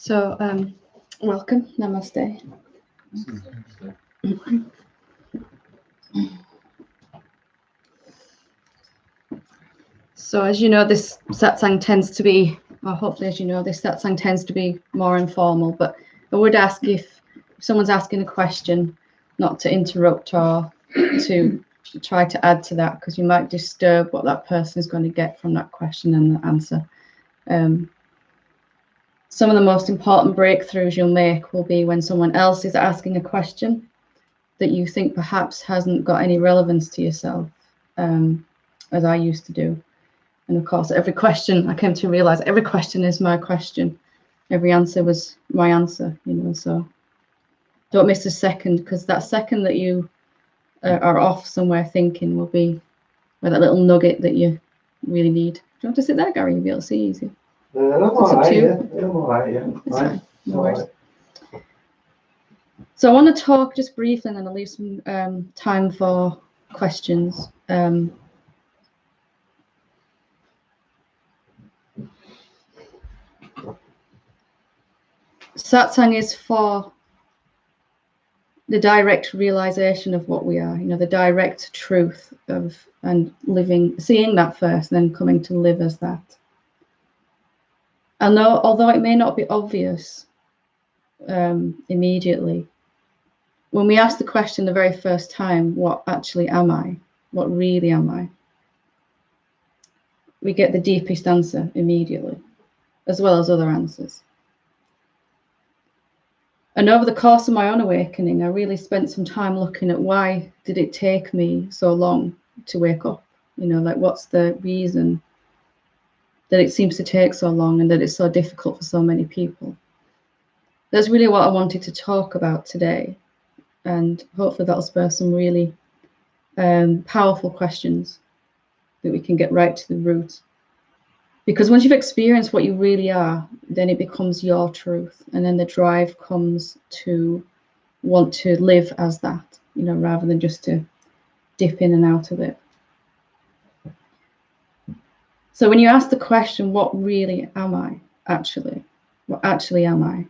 So, welcome, namaste. So, as you know, this satsang tends to be, or hopefully, as you know, this satsang tends to be more informal. But I would ask if someone's asking a question, not to interrupt or to try to add to that, because you might disturb what that person is going to get from that question and the answer. Some of the most important breakthroughs you'll make will be when someone else is asking a question that you think perhaps hasn't got any relevance to yourself, as I used to do. And of course, every question, I came to realize every question is my question. Every answer was my answer, you know, so don't miss a second, because that second that you are off somewhere thinking will be where that little nugget that you really need. Do you want to sit there, Gary? You'll be able to see easy. I'm all right, yeah. I'm all right, yeah. It's fine. No worries. So I want to talk just briefly, and then I'll leave some time for questions. Satsang is for the direct realization of what we are, you know, the direct truth of, and living, seeing that first, and then coming to live as that. And although it may not be obvious immediately, when we ask the question the very first time, what actually am I? What really am I? We get the deepest answer immediately, as well as other answers. And over the course of my own awakening, I really spent some time looking at why did it take me so long to wake up? You know, like what's the reason that it seems to take so long and that it's so difficult for so many people? That's really what I wanted to talk about today. And hopefully that'll spur some really powerful questions that we can get right to the root. Because once you've experienced what you really are, then it becomes your truth. And then the drive comes to want to live as that, you know, rather than just to dip in and out of it. So when you ask the question, what really am I actually? What actually am I?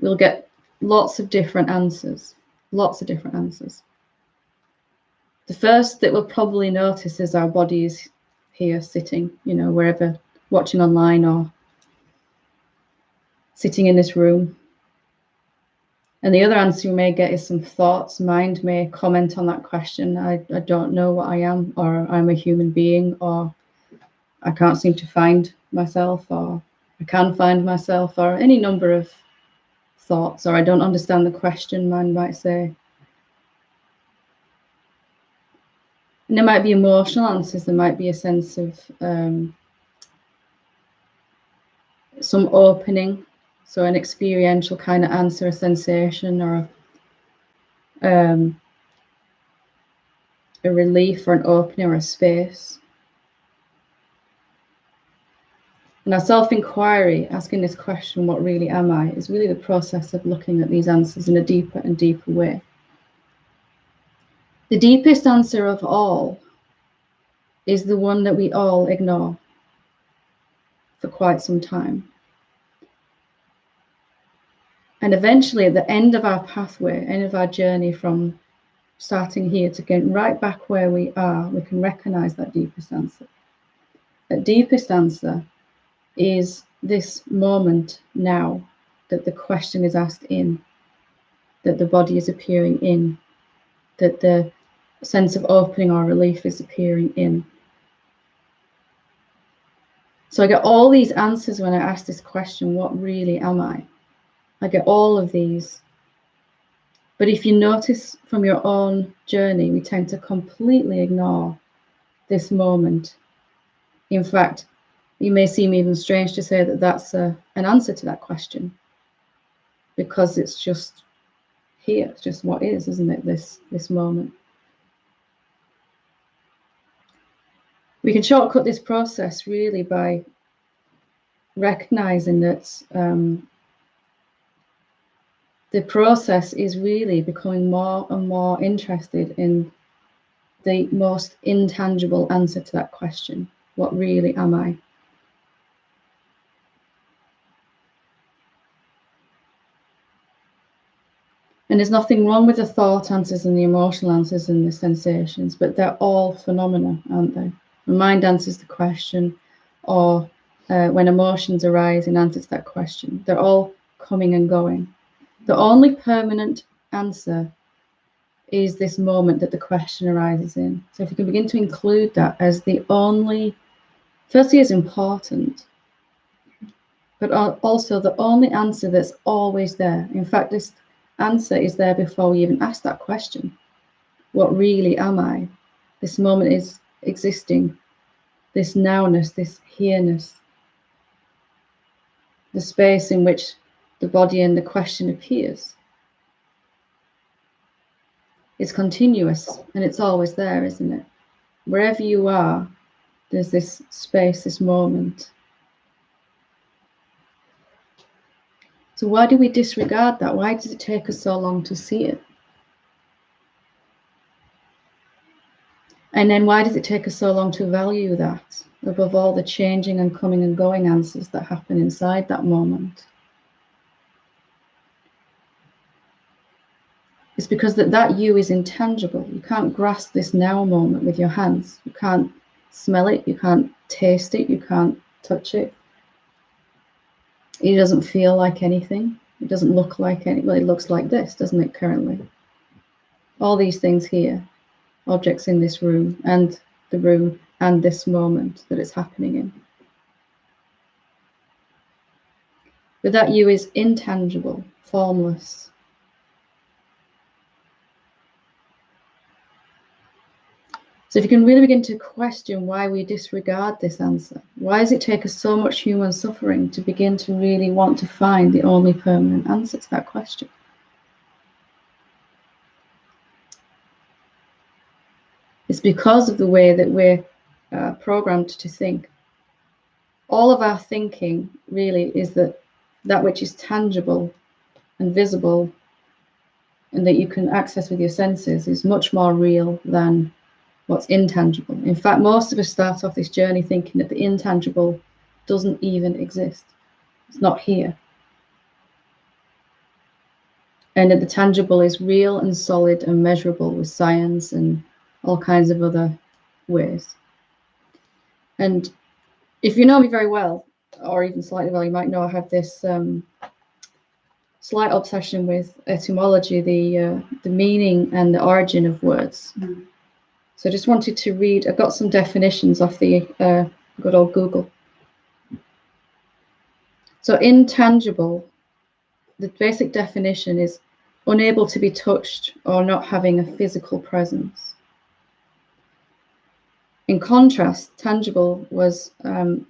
We'll get lots of different answers, lots of different answers. The first that we'll probably notice is our body is here sitting, you know, wherever, watching online or sitting in this room. And the other answer you may get is some thoughts. Mind may comment on that question. I don't know what I am, or I'm a human being, or I can't seem to find myself, or I can find myself, or any number of thoughts, or I don't understand the question, mind might say. And there might be emotional answers. There might be a sense of some opening, so an experiential kind of answer, a sensation, or a relief, or an opening, or a space. And our self-inquiry, asking this question, what really am I, is really the process of looking at these answers in a deeper and deeper way. The deepest answer of all is the one that we all ignore for quite some time. And eventually, at the end of our pathway, end of our journey from starting here to getting right back where we are, we can recognize that deepest answer. That deepest answer is this moment now that the question is asked in, that the body is appearing in, that the sense of opening or relief is appearing in. So I get all these answers when I ask this question, what really am I? I get all of these. But if you notice from your own journey, we tend to completely ignore this moment. In fact, it may seem even strange to say that that's an answer to that question, because it's just here, it's just what is, isn't it, this moment. We can shortcut this process really by recognizing that the process is really becoming more and more interested in the most intangible answer to that question. What really am I? And there's nothing wrong with the thought answers and the emotional answers and the sensations, but they're all phenomena, aren't they? The mind answers the question, or when emotions arise in answer to that question, they're all coming and going. The only permanent answer is this moment that the question arises in. So if you can begin to include that as the only, firstly, is important, but also the only answer that's always there. In fact, this answer is there before we even ask that question. What really am I? This moment is existing, this nowness, this here-ness, the space in which the body and the question appears. It's continuous and it's always there, isn't it? Wherever you are, there's this space, this moment. So why do we disregard that? Why does it take us so long to see it? And then why does it take us so long to value that above all the changing and coming and going answers that happen inside that moment? It's because that you is intangible. You can't grasp this now moment with your hands. You can't smell it. You can't taste it. You can't touch it. It doesn't feel like anything. It doesn't look like anything. Well, it looks like this, doesn't it, currently? All these things here, objects in this room, and the room, and this moment that it's happening in. But that you is intangible, formless. So if you can really begin to question why we disregard this answer, why does it take us so much human suffering to begin to really want to find the only permanent answer to that question? It's because of the way that we're programmed to think. All of our thinking really is that which is tangible and visible and that you can access with your senses is much more real than what's intangible. In fact, most of us start off this journey thinking that the intangible doesn't even exist. It's not here. And that the tangible is real and solid and measurable with science and all kinds of other ways. And if you know me very well, or even slightly well, you might know I have this slight obsession with etymology, the meaning and the origin of words. So I just wanted to read, I've got some definitions off the good old Google. So intangible, the basic definition is unable to be touched or not having a physical presence. In contrast, tangible was, there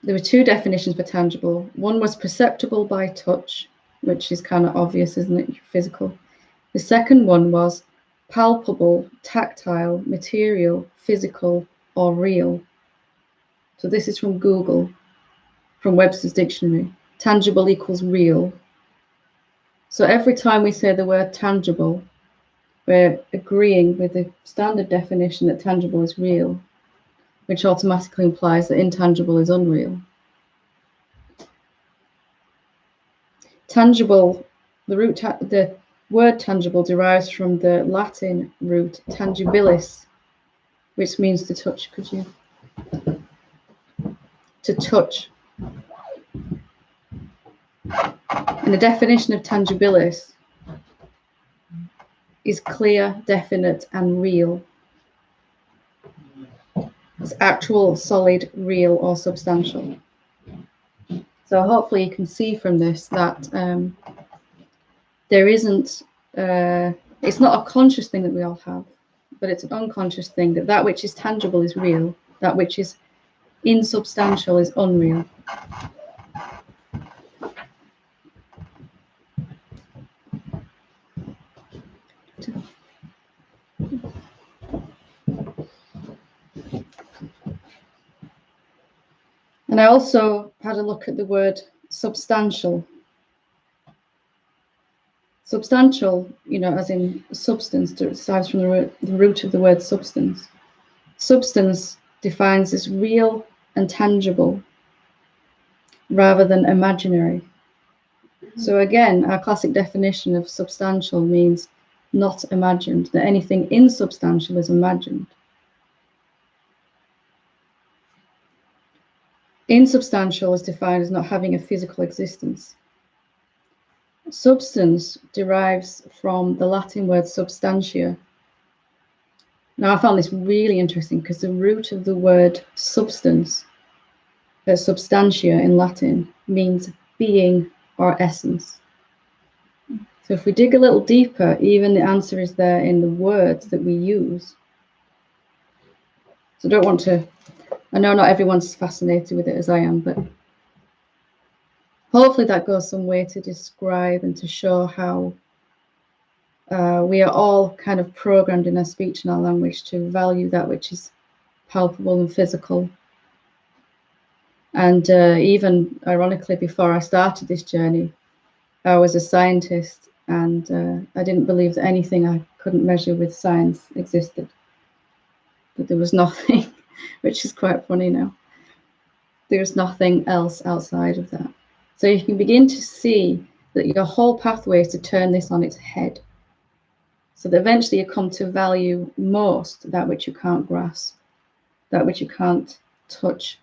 were two definitions for tangible. One was perceptible by touch, which is kind of obvious, isn't it? Physical. The second one was palpable, tactile, material, physical, or real. So this is from Google, from Webster's Dictionary. Tangible equals real. So every time we say the word tangible, we're agreeing with the standard definition that tangible is real, which automatically implies that intangible is unreal. Tangible, the word tangible derives from the Latin root tangibilis, which means to touch. Could you? To touch. And the definition of tangibilis is clear, definite, and real. It's actual, solid, real, or substantial. So hopefully you can see from this that there isn't, it's not a conscious thing that we all have, but it's an unconscious thing that which is tangible is real, that which is insubstantial is unreal. And I also had a look at the word substantial. Substantial, you know, as in substance, derives from the root of the word substance. Substance defines as real and tangible rather than imaginary. So again, our classic definition of substantial means not imagined, that anything insubstantial is imagined. Insubstantial is defined as not having a physical existence. Substance derives from the Latin word substantia. Now, I found this really interesting because the root of the word substance, substantia in Latin, means being or essence. So if we dig a little deeper, even the answer is there in the words that we use. So I don't want to, I know not everyone's fascinated with it as I am, but hopefully that goes some way to describe and to show how we are all kind of programmed in our speech and our language to value that which is palpable and physical. And even ironically, before I started this journey, I was a scientist, and I didn't believe that anything I couldn't measure with science existed. But there was nothing, which is quite funny now. There's nothing else outside of that. So you can begin to see that your whole pathway is to turn this on its head. So that eventually you come to value most that which you can't grasp, that which you can't touch.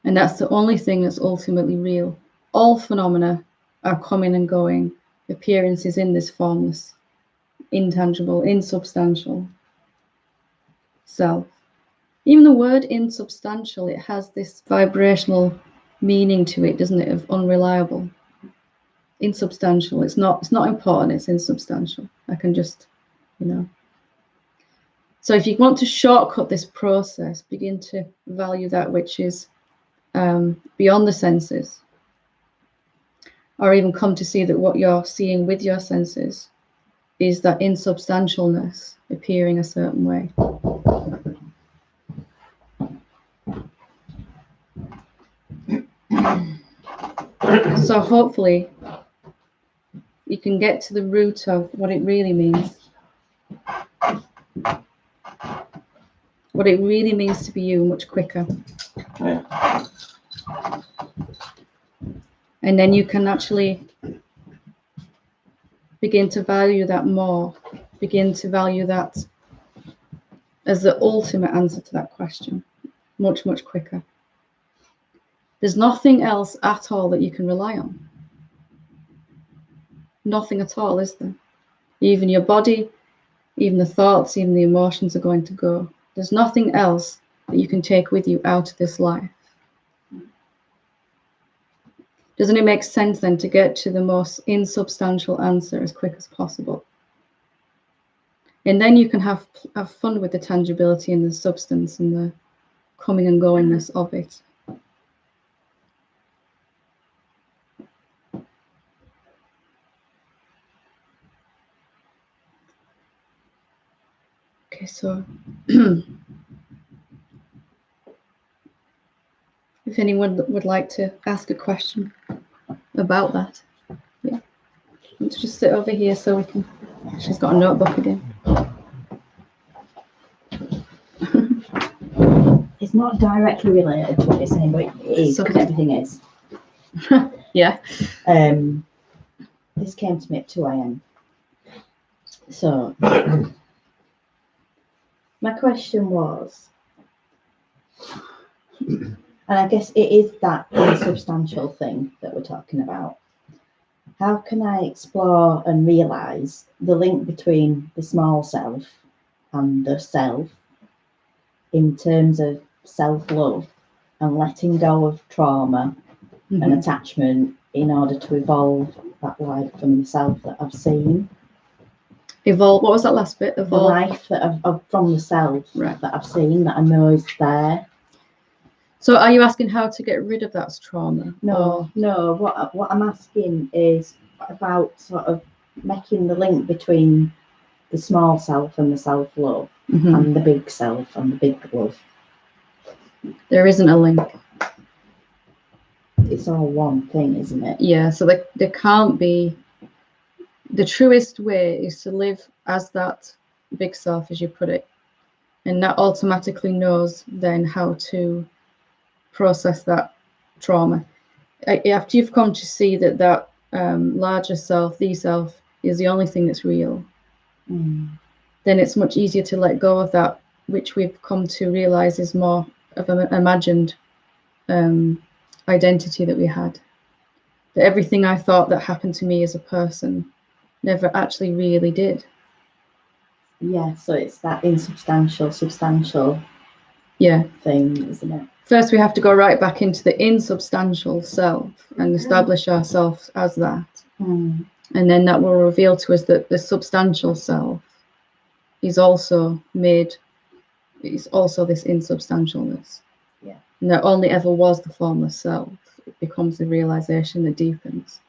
And that's the only thing that's ultimately real. All phenomena are coming and going, appearances in this formless, intangible, insubstantial self. Even the word insubstantial, it has this vibrational meaning to it, doesn't it, of unreliable. Insubstantial, it's not important, it's insubstantial. I can just, So if you want to shortcut this process, begin to value that which is beyond the senses, or even come to see that what you're seeing with your senses is that insubstantialness appearing a certain way. So hopefully you can get to the root of what it really means. What it really means to be you much quicker. Yeah. And then you can actually begin to value that more. Begin to value that as the ultimate answer to that question. Much, much quicker. There's nothing else at all that you can rely on. Nothing at all, is there? Even your body, even the thoughts, even the emotions are going to go. There's nothing else that you can take with you out of this life. Doesn't it make sense then to get to the most insubstantial answer as quick as possible? And then you can have fun with the tangibility and the substance and the coming and goingness of it. Okay, so if anyone would like to ask a question about that, yeah. Let's just sit over here so we can. She's got a notebook again. It's not directly related to what you're saying, but it is, because everything is. Yeah. This came to me at 2 a.m. So my question was, and I guess it is that insubstantial thing that we're talking about. How can I explore and realise the link between the small self and the self in terms of self-love and letting go of trauma and attachment in order to evolve that life from the self that I've seen? Evolve. What was that last bit? Evolve. The life that I've from the self that I've seen, that I know is there. So are you asking how to get rid of that trauma? No. What I'm asking is about sort of making the link between the small self and the self-love and the big self and the big love. There isn't a link. It's all one thing, isn't it? Yeah, so there can't be. The truest way is to live as that big self, as you put it, and that automatically knows then how to process that trauma. after you've come to see that larger self, the self, is the only thing that's real, then it's much easier to let go of that, which we've come to realize is more of an imagined identity that we had. That everything I thought that happened to me as a person never actually really did. Yeah, so it's that insubstantial, substantial thing, isn't it? First, we have to go right back into the insubstantial self and establish ourselves as that. And then that will reveal to us that the substantial self is also this insubstantialness. Yeah. And there only ever was the formless self. It becomes the realization that deepens.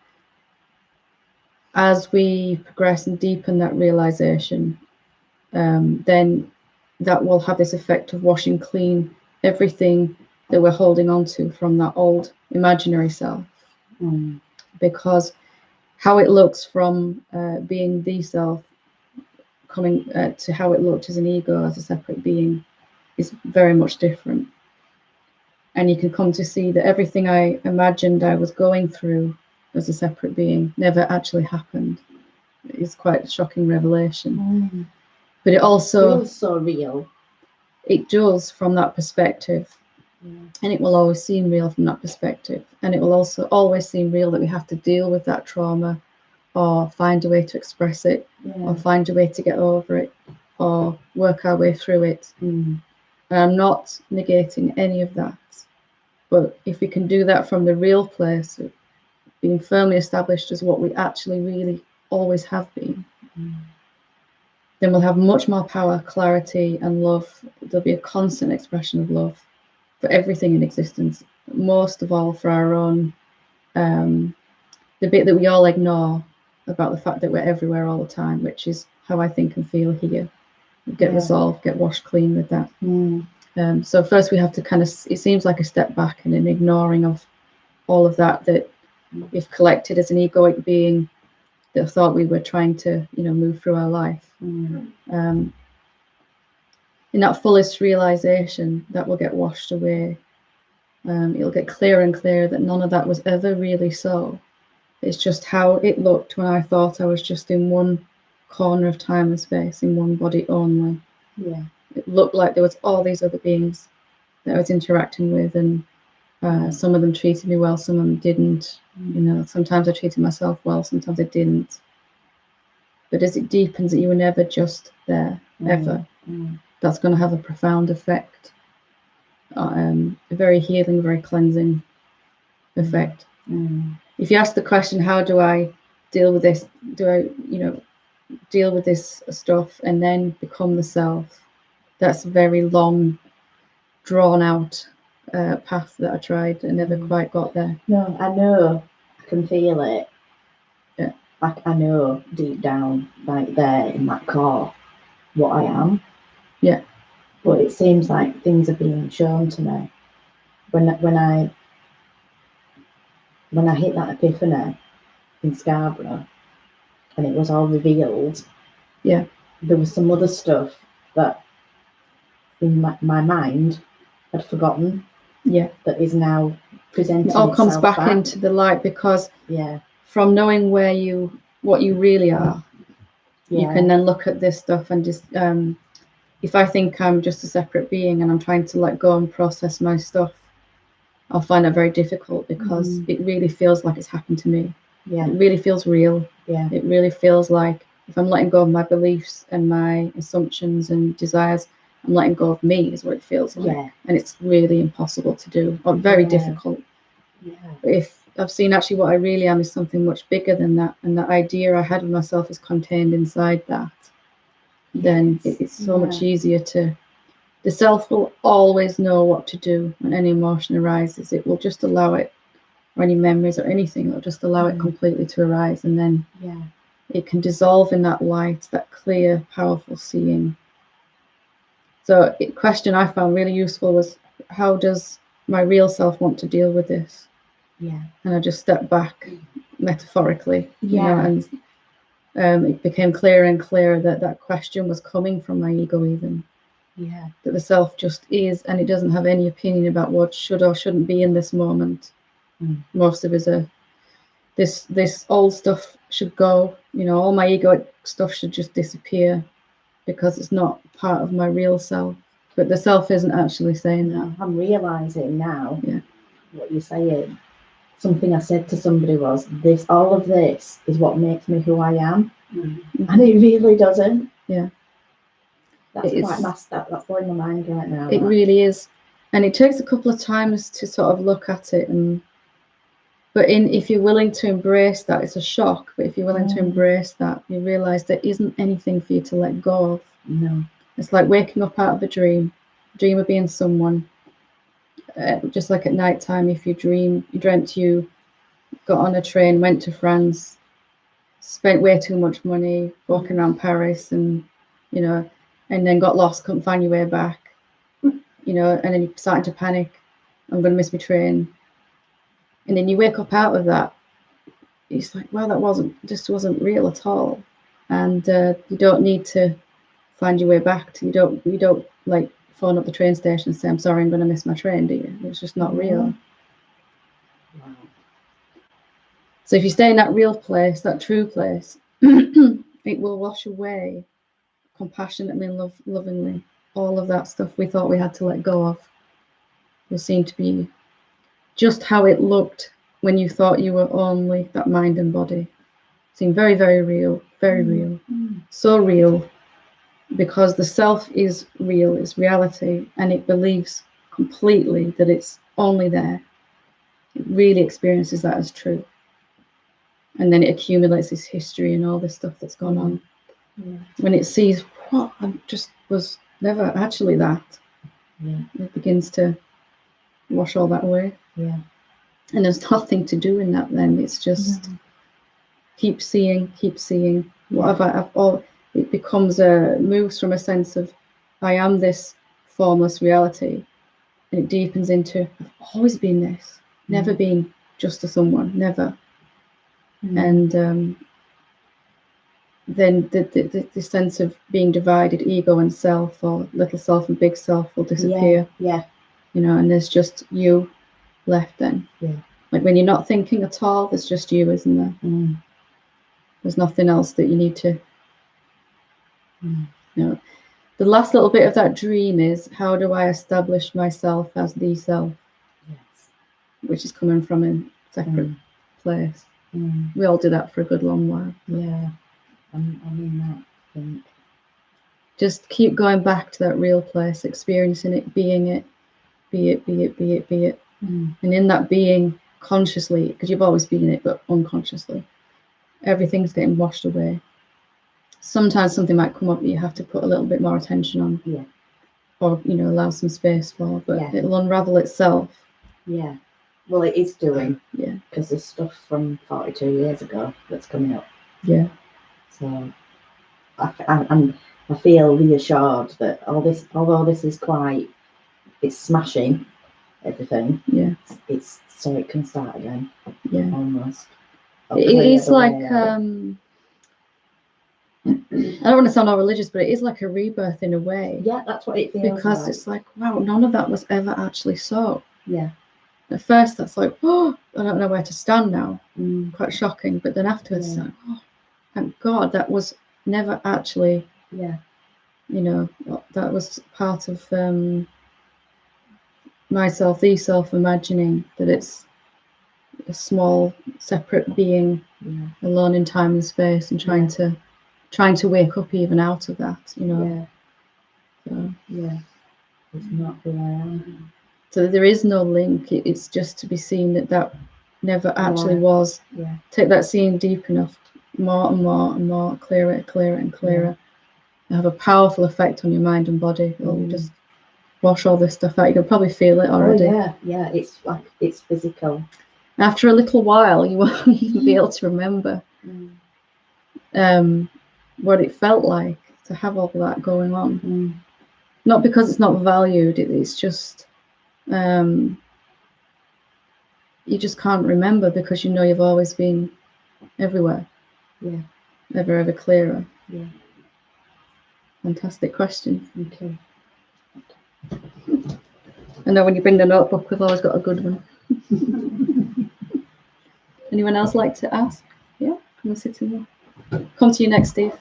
As we progress and deepen that realization, then that will have this effect of washing clean everything that we're holding on to from that old imaginary self. Because how it looks from being the self coming to how it looked as an ego, as a separate being, is very much different. And you can come to see that everything I imagined I was going through as a separate being never actually happened. It's quite a shocking revelation. But it also feels so real. It does from that perspective. And it will always seem real from that perspective. And it will also always seem real that we have to deal with that trauma, or find a way to express it, or find a way to get over it, or work our way through it. And I'm not negating any of that. But if we can do that from the real place of being firmly established as what we actually really always have been, then we'll have much more power, clarity, and love. There'll be a constant expression of love for everything in existence, most of all for our own, the bit that we all ignore about the fact that we're everywhere all the time, which is how I think and feel here. Get resolved, get washed clean with that. So first we have to kind of, it seems like a step back and an ignoring of all of that we've collected as an egoic being that thought we were trying to, move through our life. In that fullest realization, that will get washed away. It'll get clearer and clearer that none of that was ever really so. It's just how it looked when I thought I was just in one corner of time and space, in one body only. It looked like there was all these other beings that I was interacting with, and some of them treated me well, some of them didn't. Sometimes I treated myself well, sometimes I didn't. But as it deepens, that you were never just there, ever. That's going to have a profound effect, a very healing, very cleansing effect. If you ask the question, how do I deal with this? Do I, deal with this stuff and then become the self? That's a very long, drawn out path that I tried and never quite got there. No, I know. I can feel it. Yeah. Like I know deep down, right there in that core, what I am. Yeah. But it seems like things are being shown to me. When I hit that epiphany in Scarborough, and it was all revealed. Yeah. There was some other stuff that in my mind had forgotten. Yeah. That is now presenting. It all comes back into the light because from knowing what you really are, you can then look at this stuff and just if I think I'm just a separate being and I'm trying to let go and process my stuff, I'll find it very difficult because it really feels like it's happened to me. Yeah. It really feels real. Yeah. It really feels like if I'm letting go of my beliefs and my assumptions and desires, I'm letting go of me is what it feels like. Yeah. And it's really impossible to do, or very difficult. Yeah. But if I've seen actually what I really am is something much bigger than that, and that idea I had of myself is contained inside that, then it's so much easier to. The self will always know what to do when any emotion arises. It will just allow it, or any memories or anything, it'll just allow it completely to arise, and then it can dissolve in that light, that clear, powerful seeing. So a question I found really useful was, how does my real self want to deal with this? Yeah. And I just stepped back metaphorically, and it became clearer and clearer that question was coming from my ego even. Yeah. That the self just is, and it doesn't have any opinion about what should or shouldn't be in this moment. Most of us are, this old stuff should go, you know, all my egoic stuff should just disappear because it's not part of my real self. But the self isn't actually saying that. I'm realizing now, Yeah. what you're saying. Something I said to somebody was, this, all of this is what makes me who I am. And it really doesn't. Yeah. That's quite that's blowing my mind right now. It really is. And it takes a couple of times to sort of look at it, but if you're willing to embrace that, it's a shock, but if you're willing to embrace that, you realize there isn't anything for you to let go of. No. It's like waking up out of a dream of being someone. Just like at night time, if you dreamt you got on a train, went to France, spent way too much money walking around Paris, and you know, and then got lost, couldn't find your way back, you know, and then you're starting to panic, I'm going to miss my train, and then you wake up out of that, it's like, well, that wasn't real at all, and you don't need to find your way back to, you don't like phone up the train station and say, I'm sorry, I'm going to miss my train, do you? It's just not real. Wow. So if you stay in that real place, that true place, it will wash away compassionately and lovingly all of that stuff we thought we had to let go of. Will seem to be just how it looked when you thought you were only that mind and body. Seemed very, very real, very real. So real because the self is real, it's reality, and it believes completely that it's only there. It really experiences that as true. And then it accumulates this history and all this stuff that's gone on. Yeah. When it sees, what, I just was never actually that. Yeah. It begins to wash all that away. Yeah. And there's nothing to do in that then. It's just keep seeing. Whatever it becomes moves from a sense of I am this formless reality, and it deepens into I've always been this, never been just a someone, never. And then the sense of being divided, ego and self, or little self and big self, will disappear. Yeah. You know, and there's just you left then. Yeah. Like when you're not thinking at all, there's just you, isn't there? There's nothing else that you need to. You know, the last little bit of that dream is, how do I establish myself as the self? Yes. Which is coming from a separate place. We all do that for a good long while. Yeah. I mean that, I think. Just keep going back to that real place, experiencing it, being it, be it. And in that being, consciously, because you've always been it, but unconsciously, everything's getting washed away. Sometimes something might come up that you have to put a little bit more attention on. Yeah. Or, you know, allow some space for, but it'll unravel itself. Yeah. Well, it is doing. Yeah. Because there's stuff from 42 years ago that's coming up. Yeah. So I feel reassured that although this is it's smashing everything. Yeah. It's so it can start again. Yeah. Almost. It is like I don't want to sound all religious, but it is like a rebirth in a way. Yeah, that's what it feels because it's like, wow, none of that was ever actually so. Yeah. At first, that's like, oh, I don't know where to stand now. Quite shocking. But then afterwards, it's like, oh, thank God, that was never actually. Yeah. You know, that was part of myself, the self, imagining that it's a small, separate being, alone in time and space, and trying to wake up even out of that. You know. So, it's not who I am. So there is no link. It's just to be seen that never actually was. Yeah. Take that scene deep enough, more and more and more, clearer and clearer. It'll have a powerful effect on your mind and body. It'll just wash all this stuff out. You can probably feel it already. Oh, yeah. It's like, it's physical. After a little while, you won't even be able to remember what it felt like to have all that going on. Not because it's not valued. It's just you just can't remember because you know you've always been everywhere. Yeah. Ever clearer. Yeah. Fantastic question. Okay. I know when you bring the notebook, we've always got a good one. Anyone else like to ask? Yeah, come and sit in there. Come to you next, Steve.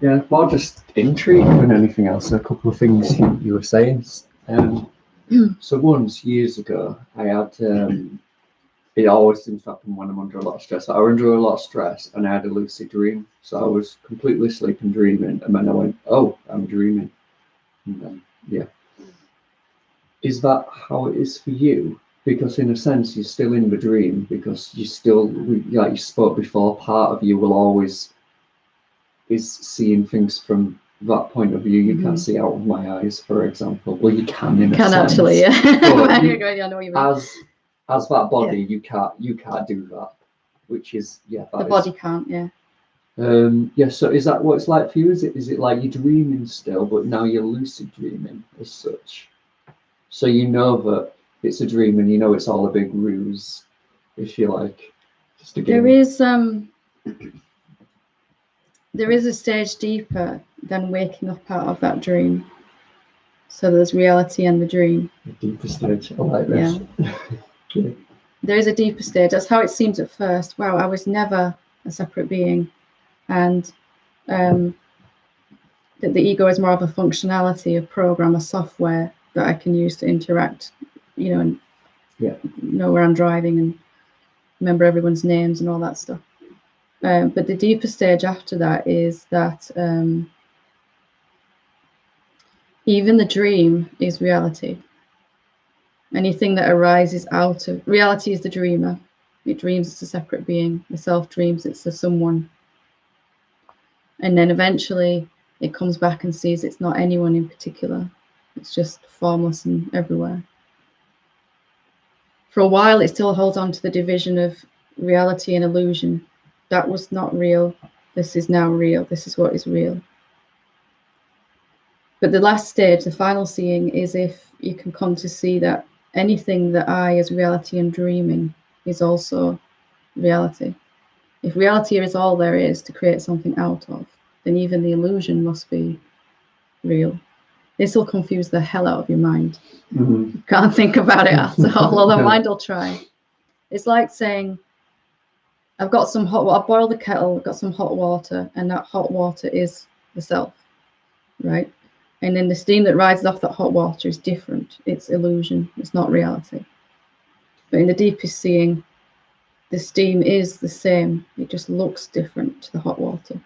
Yeah, more just intrigue than anything else. A couple of things you were saying. So once, years ago, I had, it always seems to happen when I'm under a lot of stress. I was under a lot of stress and I had a lucid dream. So I was completely asleep and dreaming. And then I went, oh, I'm dreaming. And then, yeah. Is that how it is for you? Because in a sense, you're still in the dream because you still, like you spoke before, part of you will always is seeing things from that point of view. You can't see out of my eyes, for example. Well, you can in a sense. Actually, yeah. But you, I know what you mean. as that body, you can't do that, which is The body can't, yeah. Yeah. So is that what it's like for you? Is it like you're dreaming still, but now you're lucid dreaming as such? So you know that it's a dream, and you know it's all a big ruse, if you like. Just again. There is a stage deeper than waking up out of that dream. So there's reality and the dream. A deeper stage. I like this. Yeah. Okay. There is a deeper stage. That's how it seems at first. Wow, I was never a separate being, and that the ego is more of a functionality, a program, a software that I can use to interact, and know where I'm driving and remember everyone's names and all that stuff. But the deeper stage after that is that even the dream is reality. Anything that arises out of reality is the dreamer. It dreams it's a separate being. The self dreams it's a someone. And then eventually it comes back and sees it's not anyone in particular. It's just formless and everywhere. For a while, it still holds on to the division of reality and illusion. That was not real. This is now real. This is what is real. But the last stage, the final seeing, is if you can come to see that anything that I, as reality and dreaming, is also reality. If reality is all there is to create something out of, then even the illusion must be real. This will confuse the hell out of your mind. You can't think about it at all, although the mind will try. It's like saying, I've got some hot water, I've boiled the kettle, I've got some hot water, and that hot water is the self, right? And then the steam that rises off that hot water is different. It's illusion, it's not reality. But in the deepest seeing, the steam is the same, it just looks different to the hot water.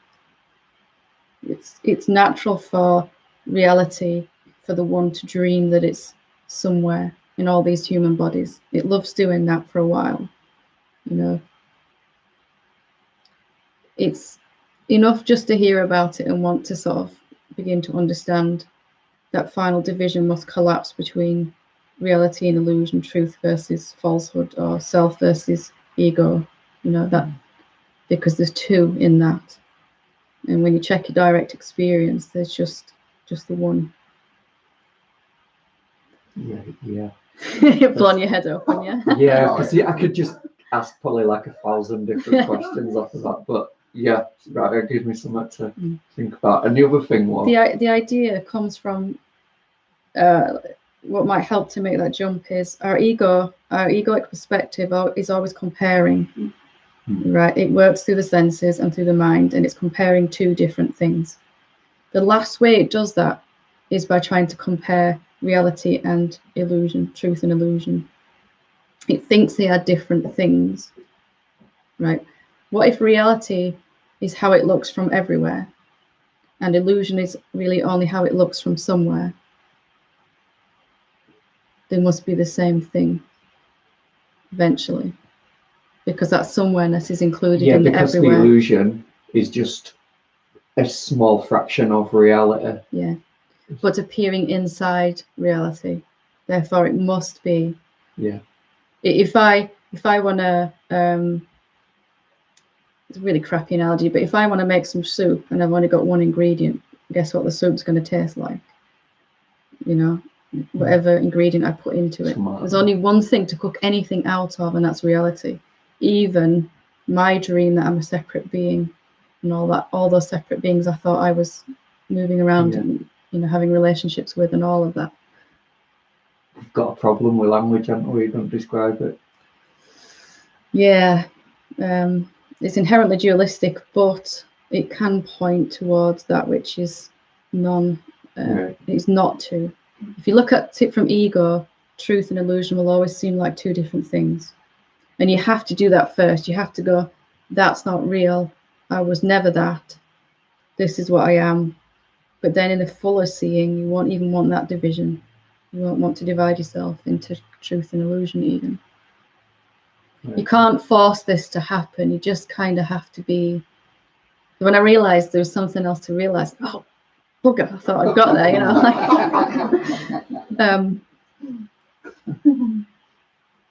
It's natural for reality, for the one to dream that it's somewhere in all these human bodies. It loves doing that for a while, It's enough just to hear about it and want to sort of begin to understand that final division must collapse between reality and illusion, truth versus falsehood, or self versus ego, that, because there's two in that. And when you check your direct experience, there's just the one. Yeah. You're blowing your head open, yeah? Yeah, because I could just ask probably like 1,000 different questions after that, but yeah, right, it gives me something to think about. And the other thing was the idea comes from what might help to make that jump is our egoic perspective is always comparing, right? It works through the senses and through the mind, and it's comparing two different things. The last way it does that is by trying to compare reality and illusion, truth and illusion. It thinks they are different things, right? What if reality is how it looks from everywhere, and illusion is really only how it looks from somewhere? They must be the same thing eventually, because that somewhereness is included in because everywhere. The illusion is just a small fraction of reality. Yeah, but appearing inside reality. Therefore, it must be. Yeah. If I want to, it's a really crappy analogy, but if I want to make some soup and I've only got one ingredient, guess what the soup's going to taste like? Whatever ingredient I put into it. There's only one thing to cook anything out of, and that's reality. Even my dream that I'm a separate being, and all those separate beings I thought I was moving around and having relationships with, and all of that. We've got a problem with language, haven't we? Don't describe it. Yeah, It's inherently dualistic, but it can point towards that which is it's not two. If you look at it from ego, truth and illusion will always seem like two different things. And you have to do that first. You have to go, that's not real. I was never that. This is what I am. But then in the fuller seeing, you won't even want that division. You won't want to divide yourself into truth and illusion even. You can't force this to happen. You just kind of have to be. When I realized there was something else to realize, oh, bugger, I thought I'd got there,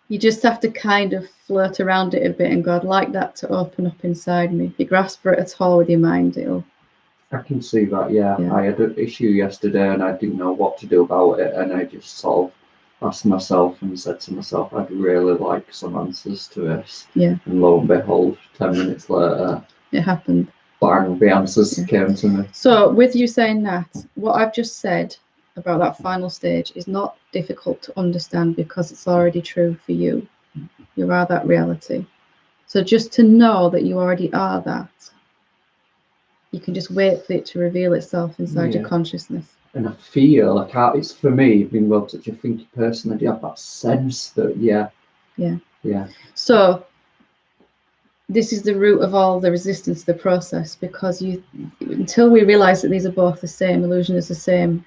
you just have to kind of flirt around it a bit and go, I'd like that to open up inside me. If you grasp for it at all with your mind, it'll. I can see that, yeah. I had an issue yesterday and I didn't know what to do about it, and I just sort of asked myself and said to myself, I'd really like some answers to this. Yeah. And lo and behold, 10 minutes later, it happened. Bang, the answers came to me. So with you saying that, what I've just said about that final stage is not difficult to understand because it's already true for you. You are that reality. So just to know that you already are that, you can just wait for it to reveal itself inside your consciousness. And I feel like it's for me, being well such a thinky person, I do have that sense that yeah. So this is the root of all the resistance to the process, because until we realize that these are both the same, illusion is the same,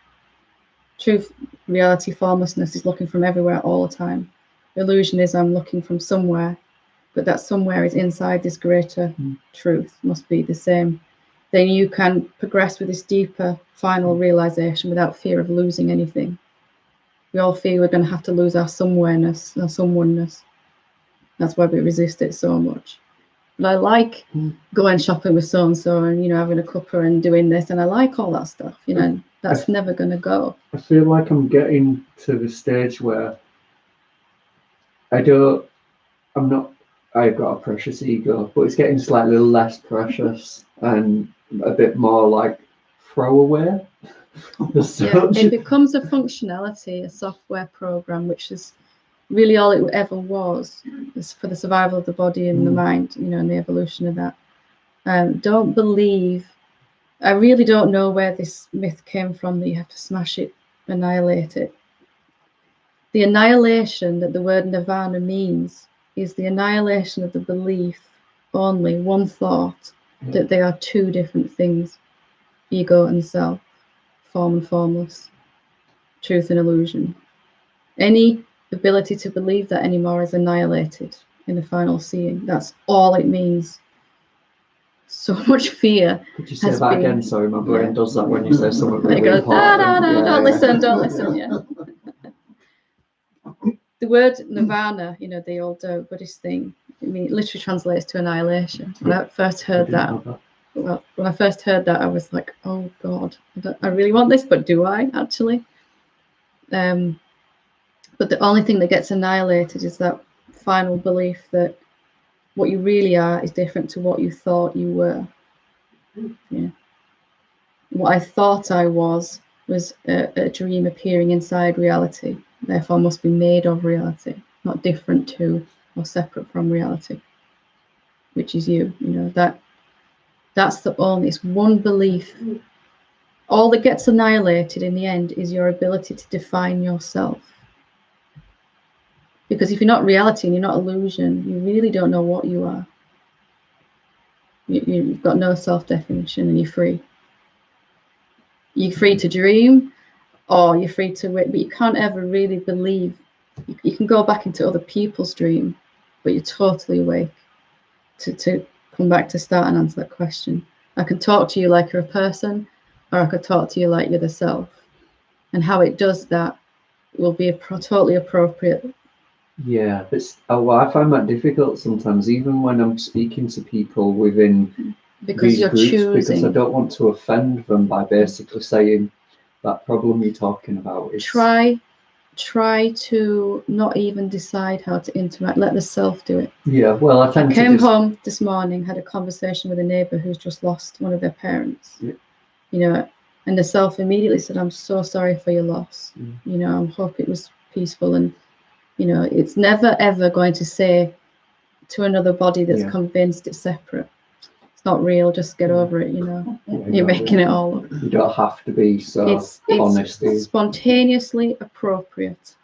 truth, reality, formlessness is looking from everywhere all the time. Illusion is I'm looking from somewhere, but that somewhere is inside this greater truth, must be the same. Then you can progress with this deeper final realization without fear of losing anything. We all fear we're going to have to lose our somewhereness, our someoneness. That's why we resist it so much. But I like going shopping with so-and-so and, having a cuppa and doing this, and I like all that stuff, that's never going to go. I feel like I'm getting to the stage where I've got a precious ego, but it's getting slightly less precious and a bit more like throwaway. It becomes a functionality, a software program, which is really all it ever was for the survival of the body and the mind, and the evolution of that. Don't believe, I really don't know where this myth came from that you have to smash it, annihilate it. The annihilation that the word nirvana means is the annihilation of the belief, only one thought, that they are two different things, ego and self, form and formless, truth and illusion. Any ability to believe that anymore is annihilated in the final seeing. That's all it means. So much fear. Could you say that again? Sorry, my brain does that when you say something really goes, important. Don't listen, The word nirvana, the old Buddhist thing, it literally translates to annihilation. When I first heard that, I was like, oh God, I really want this, but do I actually? But the only thing that gets annihilated is that final belief that what you really are is different to what you thought you were. Yeah. What I thought I was a dream appearing inside reality, therefore must be made of reality, not different to or separate from reality, which is you. That's the only, it's one belief. All that gets annihilated in the end is your ability to define yourself. Because if you're not reality and you're not illusion, you really don't know what you are. You've got no self-definition and you're free. You're free to dream, or you're free to wait, but you can't ever really believe. You can go back into other people's dream, but you're totally awake. To come back to start and answer that question, I can talk to you like you're a person, or I could talk to you like you're the self. And how it does that will be totally appropriate. Yeah, but I find that difficult sometimes, even when I'm speaking to people within because these you're groups, choosing. because I don't want to offend them by basically saying that problem you're talking about is. Try to not even decide how to interact. Let the self do it. Yeah, well, I came home this morning, had a conversation with a neighbour who's just lost one of their parents. Yeah. And the self immediately said, "I'm so sorry for your loss. I hope it was peaceful." And it's never ever going to say to another body that's Yeah. convinced it's separate. It's not real. Just get over it. You know, you're making it all up. You don't have to be so It's honest. spontaneously appropriate.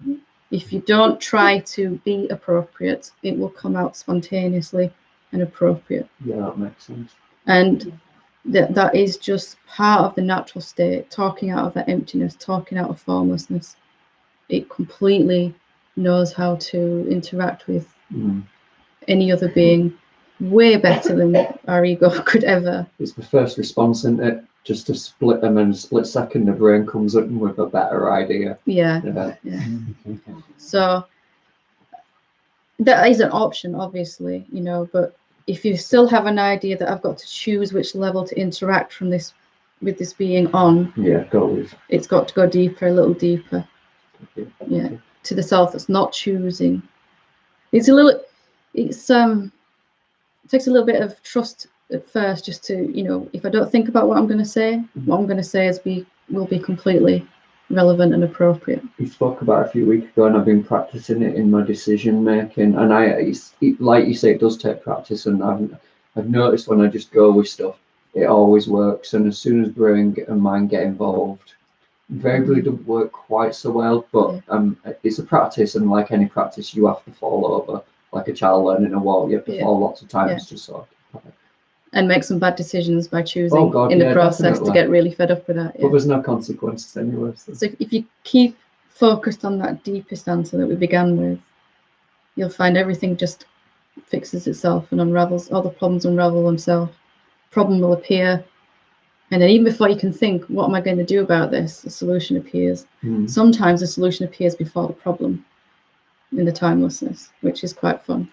If you don't try to be appropriate, it will come out spontaneously and appropriate. Yeah, that makes sense. And that is just part of the natural state, talking out of that emptiness, talking out of formlessness. It completely knows how to interact with any other being way better than our ego could ever. It's the first response, isn't it? Just to split them, and a split second the brain comes up with a better idea. Yeah. So that is an option, obviously, you know, but if you still have an idea that I've got to choose which level to interact from this with this being on, it's got to go deeper, a little deeper. Yeah, to the self that's not choosing. It takes a little bit of trust at first, just to, you know, if I don't think about what I'm going to say, what I'm going to say will be completely relevant and appropriate. You spoke about a few weeks ago, and I've been practicing it in my decision making. And like you say, it does take practice. And I've noticed when I just go with stuff, it always works. And as soon as brain and mind get involved, invariably doesn't work quite so well. But it's a practice, and like any practice, you have to fall over. Like a child learning to walk, you have to fall lots of times just so. And make some bad decisions by choosing in the process definitely. To get really fed up with that. But there's no consequences anyway. So if you keep focused on that deepest answer that we began with, you'll find everything just fixes itself and unravels. All the problems unravel themselves. Problem will appear, and then even before you can think, what am I going to do about this? The solution appears. Sometimes the solution appears before the problem in the timelessness, which is quite fun.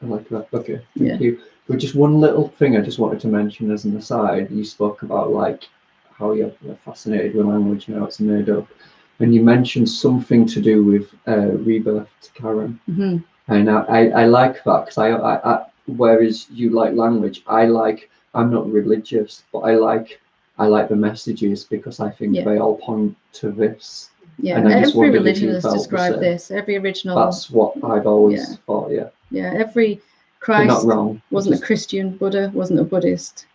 I like that. Okay, thank you. But just one little thing I just wanted to mention as an aside. You spoke about like how you're fascinated with language and how it's made up, and you mentioned something to do with rebirth, Karen. And I like that, because I whereas you like language, I'm not religious, but I like the messages, because I think they all point to this. Yeah, and every religion has described this. Every original. That's what I've always thought. Yeah, every Christ wasn't a Christian, Buddha wasn't a Buddhist,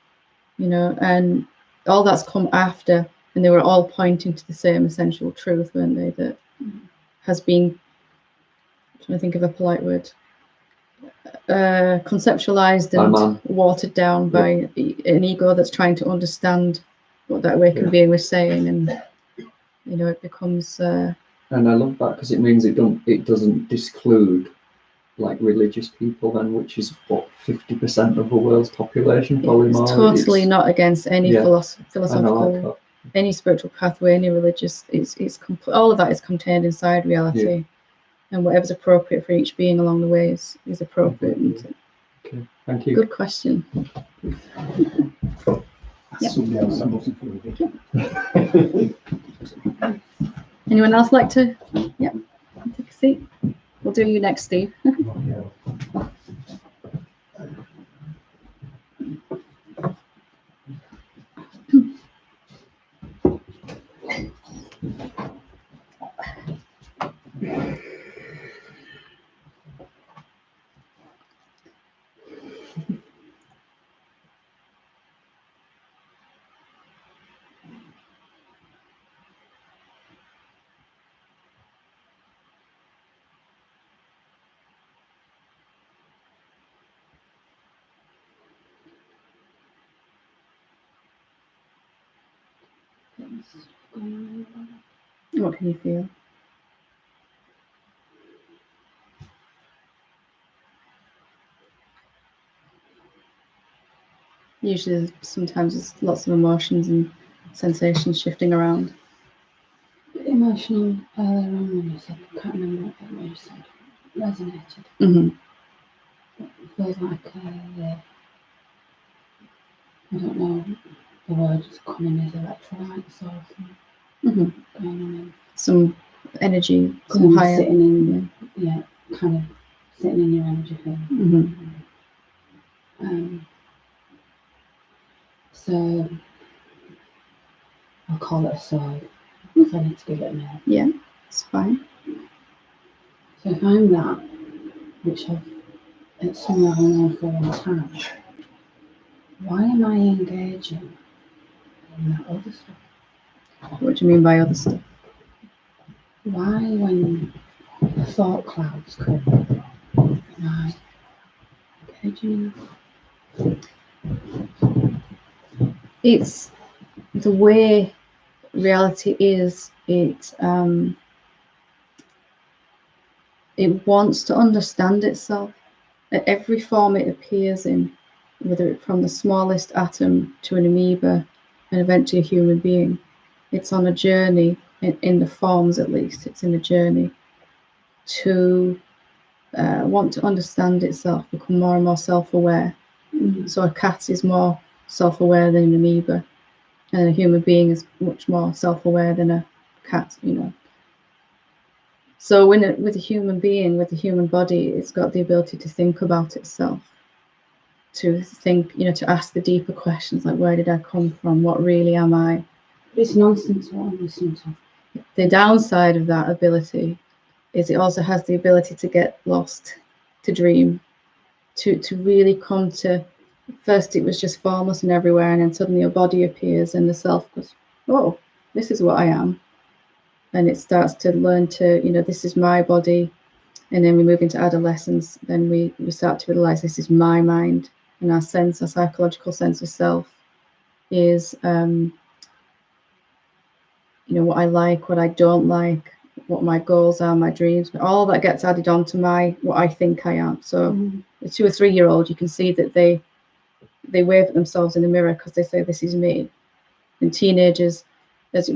you know, and all that's come after, and they were all pointing to the same essential truth, weren't they? That has been, I'm trying to think of a polite word, conceptualized and watered down by an ego that's trying to understand what that awakened being was saying, and you know, it becomes. And I love that, because it means it doesn't disclude like religious people, then, which is what 50% of the world's population, probably more. It's totally not against any philosophical, any spiritual pathway, any religious. All of that is contained inside reality, and whatever's appropriate for each being along the way is appropriate. Okay, thank you. Good question. Anyone else like to? Yeah, take a seat. We'll do you next, Steve. What can you feel? Usually, sometimes there's lots of emotions and sensations shifting around. Emotional earlier on when you said, I can't remember what you said, resonated. It feels like, I don't know, the word is coming as electrolytes or something going on. Some energy, some higher. Sitting in, kind of sitting in your energy field. So I'll call it a sword, because I need to give it a name. Yeah, it's fine. So if I'm that, which I've at some level known for a long time, why am I engaging in that other stuff? What do you mean by other stuff? Why, when thought clouds come, am I engaging in that? It's the way reality is. It wants to understand itself at every form it appears in, whether it's from the smallest atom to an amoeba and eventually a human being. It's on a journey, in the forms at least, it's in a journey to want to understand itself, become more and more self-aware. So a cat is more self-aware than an amoeba, and a human being is much more self-aware than a cat, you know. So with a human being, with a human body, it's got the ability to think about itself, to think, you know, to ask the deeper questions like, where did I come from? What really am I? It's nonsense what I'm listening to. The downside of that ability is it also has the ability to get lost, to dream, to really come to, first it was just formless and everywhere, and then suddenly your body appears and the self goes, oh, this is what I am. And it starts to learn to, you know, this is my body. And then we move into adolescence, then we start to realize this is my mind, and our psychological sense of self is, you know, what I like, what I don't like, what my goals are, my dreams, but all that gets added on to what I think I am. So a 2 or 3 year old, you can see that they wave at themselves in the mirror because they say, this is me. And teenagers, there's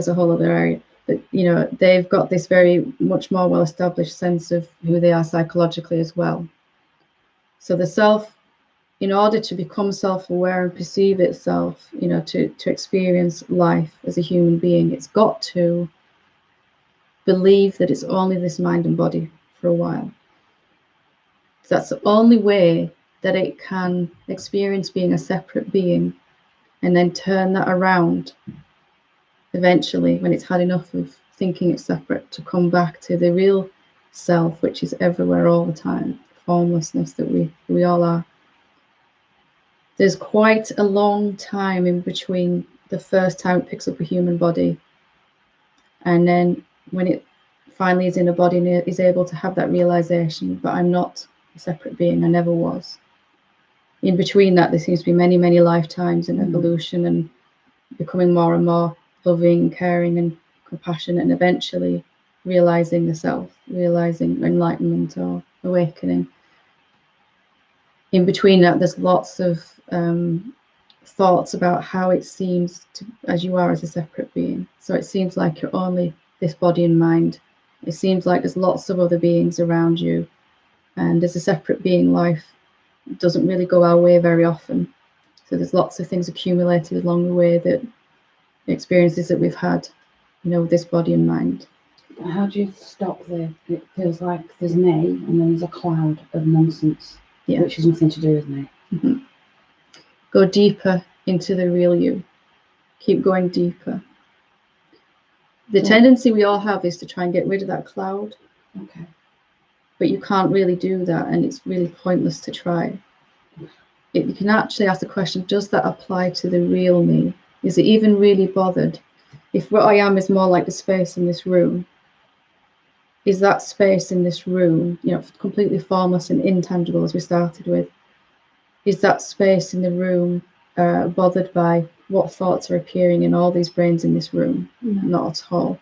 a whole other area, but you know, they've got this very much more well-established sense of who they are psychologically as well. So the self, in order to become self-aware and perceive itself, you know, to experience life as a human being, it's got to believe that it's only this mind and body for a while. So that's the only way that it can experience being a separate being, and then turn that around eventually, when it's had enough of thinking it's separate, to come back to the real self, which is everywhere all the time, formlessness that we all are. There's quite a long time in between the first time it picks up a human body and then when it finally is in a body and is able to have that realization, but I'm not a separate being, I never was. In between that, there seems to be many, many lifetimes in evolution and becoming more and more loving, caring and compassionate, and eventually realizing the self, realizing enlightenment or awakening. In between that, there's lots of thoughts about how it seems to, as you are as a separate being. So it seems like you're only this body and mind. It seems like there's lots of other beings around you, and as a separate being, life doesn't really go our way very often. So there's lots of things accumulated along the way, that experiences that we've had, you know, with this body and mind. How do you stop there? It feels like there's me and then there's a cloud of nonsense, which has nothing to do with me. Go deeper into the real you. Keep going deeper. The tendency we all have is to try and get rid of that cloud. Okay. But you can't really do that, and it's really pointless to try. You can actually ask the question, does that apply to the real me? Is it even really bothered? If what I am is more like the space in this room, is that space in this room, you know, completely formless and intangible as we started with, is that space in the room bothered by what thoughts are appearing in all these brains in this room? Not at all.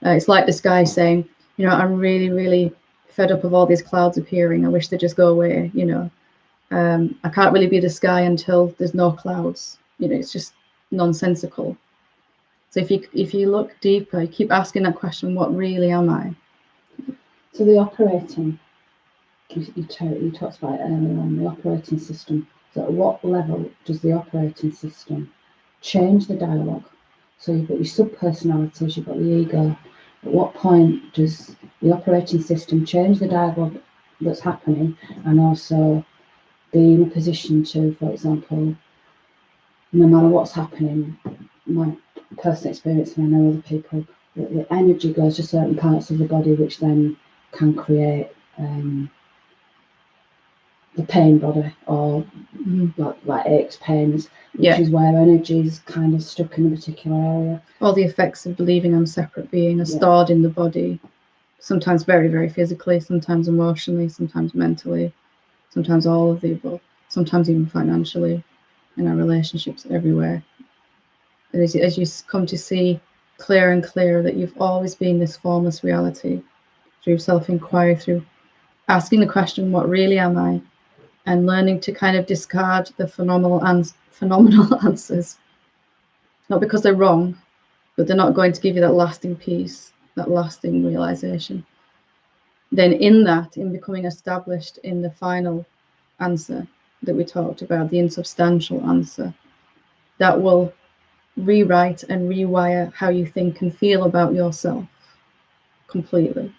It's like this guy saying, you know, I'm really, really fed up of all these clouds appearing. I wish they'd just go away, you know. I can't really be the sky until there's no clouds. You know, it's just nonsensical. So if you look deeper, you keep asking that question, what really am I? So the operating, you talked about it earlier on, the operating system. So at what level does the operating system change the dialogue? So you've got your sub-personalities, you've got the ego. At what point does the operating system change the dialogue that's happening, and also be in a position to, for example, no matter what's happening, my personal experience, and I know other people, the energy goes to certain parts of the body which then can create the pain body, or like aches, pains, which is where energy is kind of stuck in a particular area. All the effects of believing I'm a separate being are stored in the body, sometimes very, very physically, sometimes emotionally, sometimes mentally, sometimes all of the above, sometimes even financially, in our relationships, everywhere. And as you come to see clearer and clearer that you've always been this formless reality, through self-inquiry, through asking the question, what really am I? And learning to kind of discard the phenomenal answers, not because they're wrong, but they're not going to give you that lasting peace, that lasting realization. Then in becoming established in the final answer that we talked about, the insubstantial answer, that will rewrite and rewire how you think and feel about yourself completely.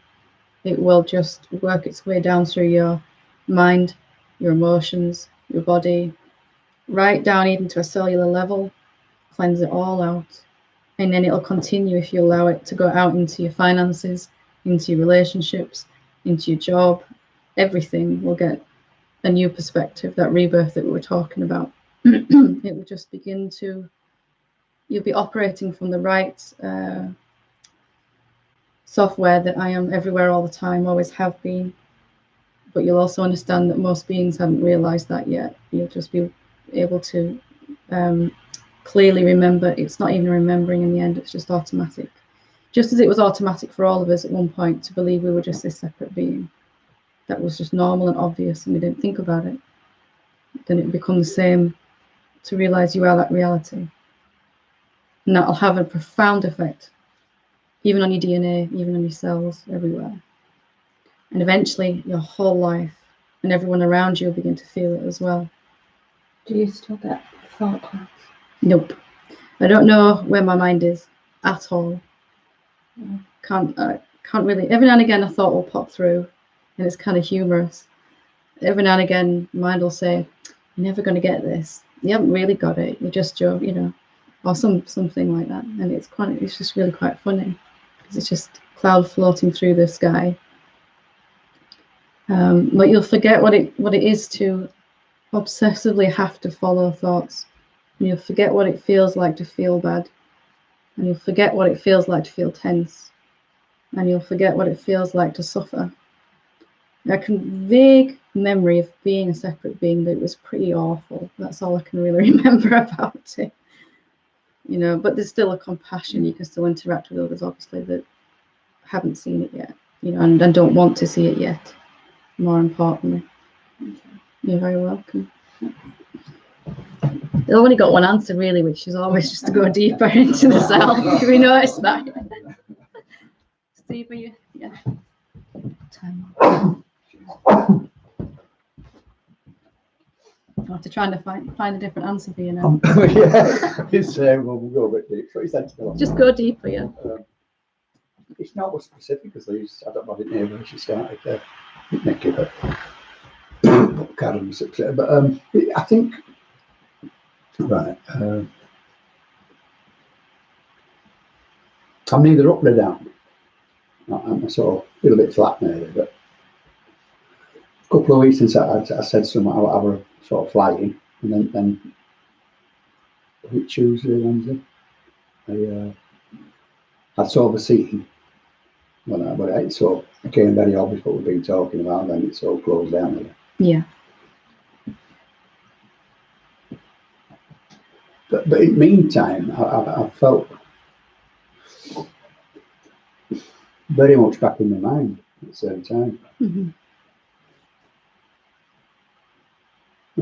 It will just work its way down through your mind, your emotions, your body, right down even to a cellular level, cleanse it all out. And then it'll continue, if you allow it, to go out into your finances, into your relationships, into your job. Everything will get a new perspective, that rebirth that we were talking about. It will just begin to, you'll be operating from the right software that I am everywhere all the time, always have been. But you'll also understand that most beings haven't realized that yet. You'll just be able to clearly remember. It's not even remembering in the end, it's just automatic. Just as it was automatic for all of us at one point to believe we were just this separate being. That was just normal and obvious and we didn't think about it. Then it becomes the same to realize you are that reality. And that'll have a profound effect, even on your DNA, even on your cells, everywhere. And eventually your whole life and everyone around you will begin to feel it as well. Do you still get thought clouds? Nope. I don't know where my mind is at all. Can't really. Every now and again a thought will pop through and it's kind of humorous. Every now and again mind will say, you're never going to get this. You haven't really got it. You're just joking, you know, or something like that. And it's just really quite funny because it's just cloud floating through the sky. But you'll forget what it is to obsessively have to follow thoughts. And you'll forget what it feels like to feel bad. And you'll forget what it feels like to feel tense. And you'll forget what it feels like to suffer. I can vague memory of being a separate being, but it was pretty awful. That's all I can really remember about it. You know, but there's still a compassion. You can still interact with others, obviously, that haven't seen it yet, you know, and don't want to see it yet. More importantly. You're very welcome. They've only got one answer really, which is always just to go deeper into the self. We notice that. Steve, are you? Yeah. Time. I have to try and find a different answer for you now. Yeah, it's well, we'll go a bit deep. So it's Just go deeper, yeah. It's not as specific as these. I don't know it never she started there. Make it up. But I think right. I'm neither up nor down. I'm sort of a little bit flat maybe, but a couple of weeks since I said something, I were sort of flying, and then Tuesday, Wednesday, I'd sort of seen but it sort of became very obvious what we've been talking about, and then it sort of closed down again. Yeah. But in the meantime, I felt very much back in my mind at the same time. Mm-hmm.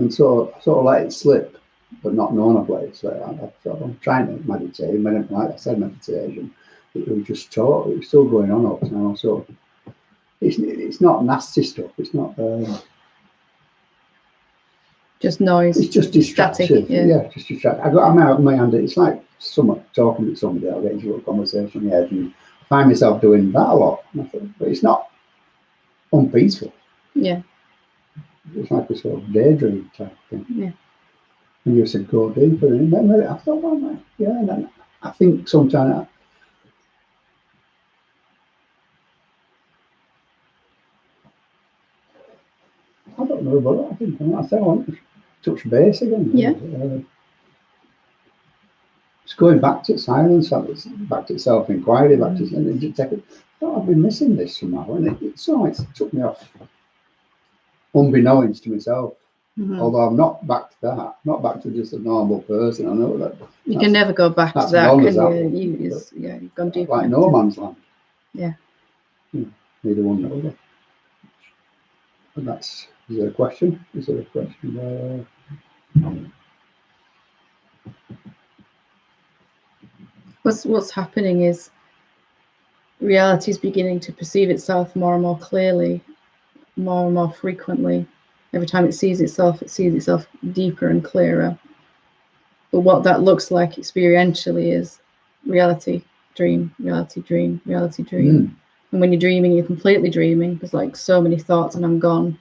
And so I sort of let it slip, but not knowing I've let it slip. I'm trying to meditate, like I said, meditation. It was just talk. It was still going on up now. So it's not nasty stuff. It's not. Just noise. It's just distractive. Static, yeah, just distractive. I'm out of my hand. It's like talking to somebody. I'll get into a conversation. Yeah, and find myself doing that a lot. But it's not unpeaceful. Yeah. It's like a sort of daydream type thing. Yeah. And you said go deeper, and then I thought, well, man, yeah. And then I think sometimes I don't got another, but I think I want to touch base again. Yeah. It's going back to silence, back to self-inquiry, back to, and it just take it. I thought I've been missing this somehow, and it took me off, unbeknownst to myself. Although I'm not back to that, not back to just a normal person. I know that you can never go back to that. Can you? You've gone deep. Like no man's land. Yeah. Neither one nor other. And is there a question? Is there a question? What's happening is reality is beginning to perceive itself more and more clearly, more and more frequently. Every time it sees itself deeper and clearer. But what that looks like experientially is reality, dream, reality, dream, reality, dream. And when you're dreaming, you're completely dreaming. There's like so many thoughts and I'm gone.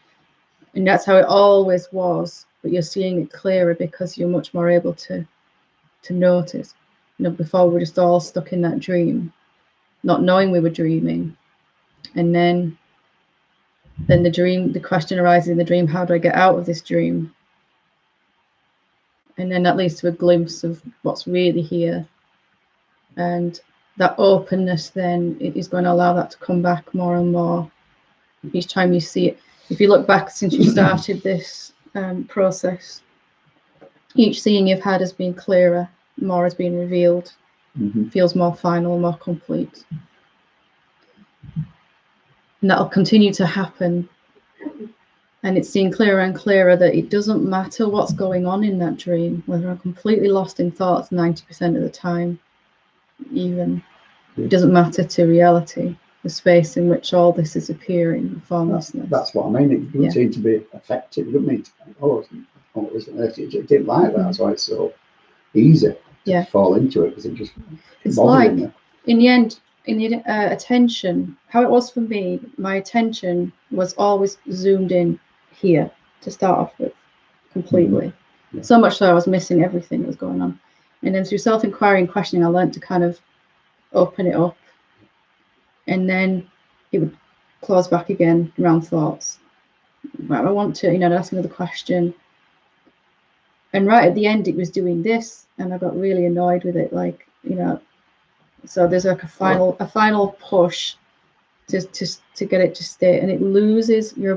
And that's how it always was. But you're seeing it clearer because you're much more able to notice. Before we were just all stuck in that dream, not knowing we were dreaming. And then the question arises in the dream, how do I get out of this dream? And then that leads to a glimpse of what's really here. And that openness then is going to allow that to come back more and more each time you see it. If you look back since you started this process, each seeing you've had has been clearer, more has been revealed, feels more final, more complete. And that'll continue to happen. And it's seeing clearer and clearer that it doesn't matter what's going on in that dream, whether I'm completely lost in thoughts 90% of the time, even. It doesn't matter to reality, the space in which all this is appearing, the formlessness. That's what I mean. It doesn't seem to be effective. It doesn't mean it didn't like that. That's why it's so easy to fall into it, because it's like, you. In the end, in the attention, how it was for me, my attention was always zoomed in here to start off with, completely. So much so I was missing everything that was going on. And then through self-inquiry and questioning, I learned to kind of open it up. And then it would close back again around thoughts. Right, I want to, ask another question. And right at the end, it was doing this, and I got really annoyed with it. So there's like a final push to get it to stay, and it loses your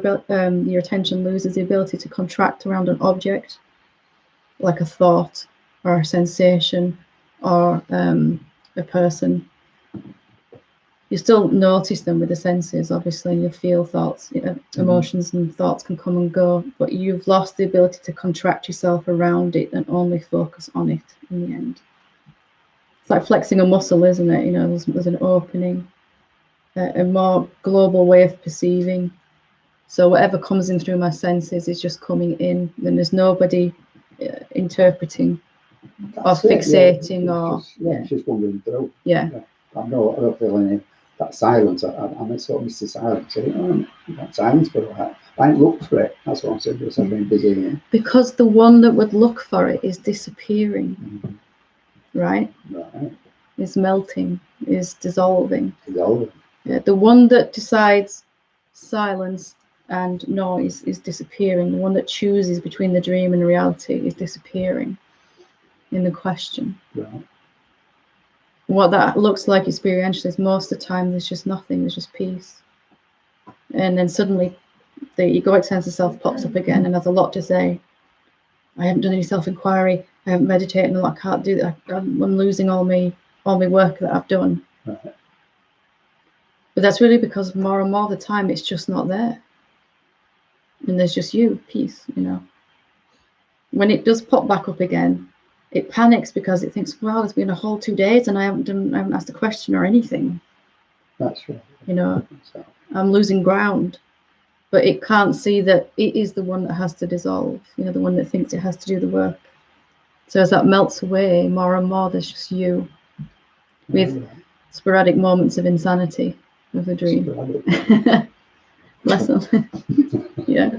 attention loses the ability to contract around an object, like a thought or a sensation or a person. You still notice them with the senses, obviously, and you feel thoughts, emotions and thoughts can come and go, but you've lost the ability to contract yourself around it and only focus on it in the end. It's like flexing a muscle, isn't it? There's an opening, a more global way of perceiving. So whatever comes in through my senses is just coming in, and there's nobody interpreting or fixating it's just wandering through. Yeah. I don't feel any that silence. I'm sort of Mr. Silence. Silence, but I ain't looked for it. That's what I'm saying. Because I've been busy. Because the one that would look for it is disappearing. Right? Is melting, is dissolving. Yeah, the one that decides silence and noise is disappearing. The one that chooses between the dream and reality is disappearing in the question. Right. What that looks like experientially is most of the time there's just nothing, there's just peace. And then suddenly the egoic sense of self pops up again and has a lot to say. I haven't done any self-inquiry, I haven't meditated, and I can't do that. I'm losing all my work that I've done. Right. But that's really because more and more of the time it's just not there. And there's just peace, When it does pop back up again, it panics because it thinks, well, it's been a whole 2 days and I haven't asked a question or anything. That's right. I'm losing ground. But it can't see that it is the one that has to dissolve, the one that thinks it has to do the work. So as that melts away, more and more, there's just you with sporadic moments of insanity of the dream. Bless them. Yeah.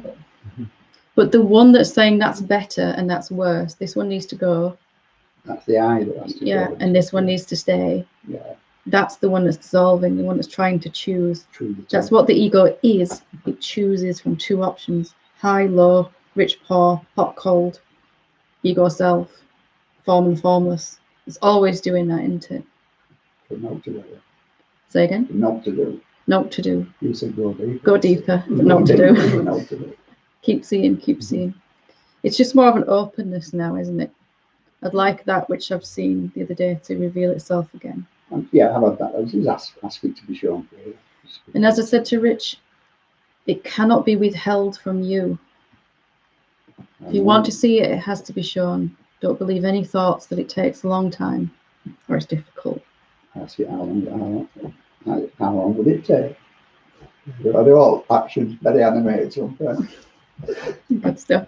But the one that's saying that's better and that's worse, this one needs to go. That's the I that has to go. And this one needs to stay. Yeah. That's the one that's dissolving, the one that's trying to choose. That's what the ego is. It chooses from two options. high, low, rich, poor, hot, cold, ego, self, form and formless. It's always doing that, isn't it? But not to do. Say again? Not to do. Not to do. You said go deeper. Go deeper, but not to do. Not to do. Keep seeing, keep seeing. It's just more of an openness now, isn't it? I'd like that which I've seen the other day to reveal itself again. Yeah, I've had that. I was ask it to be shown. And as I said to Rich, it cannot be withheld from you. If you want to see it, it has to be shown. Don't believe any thoughts that it takes a long time or it's difficult. Ask it how long would it take? They're all actions very animated sometimes. Good stuff.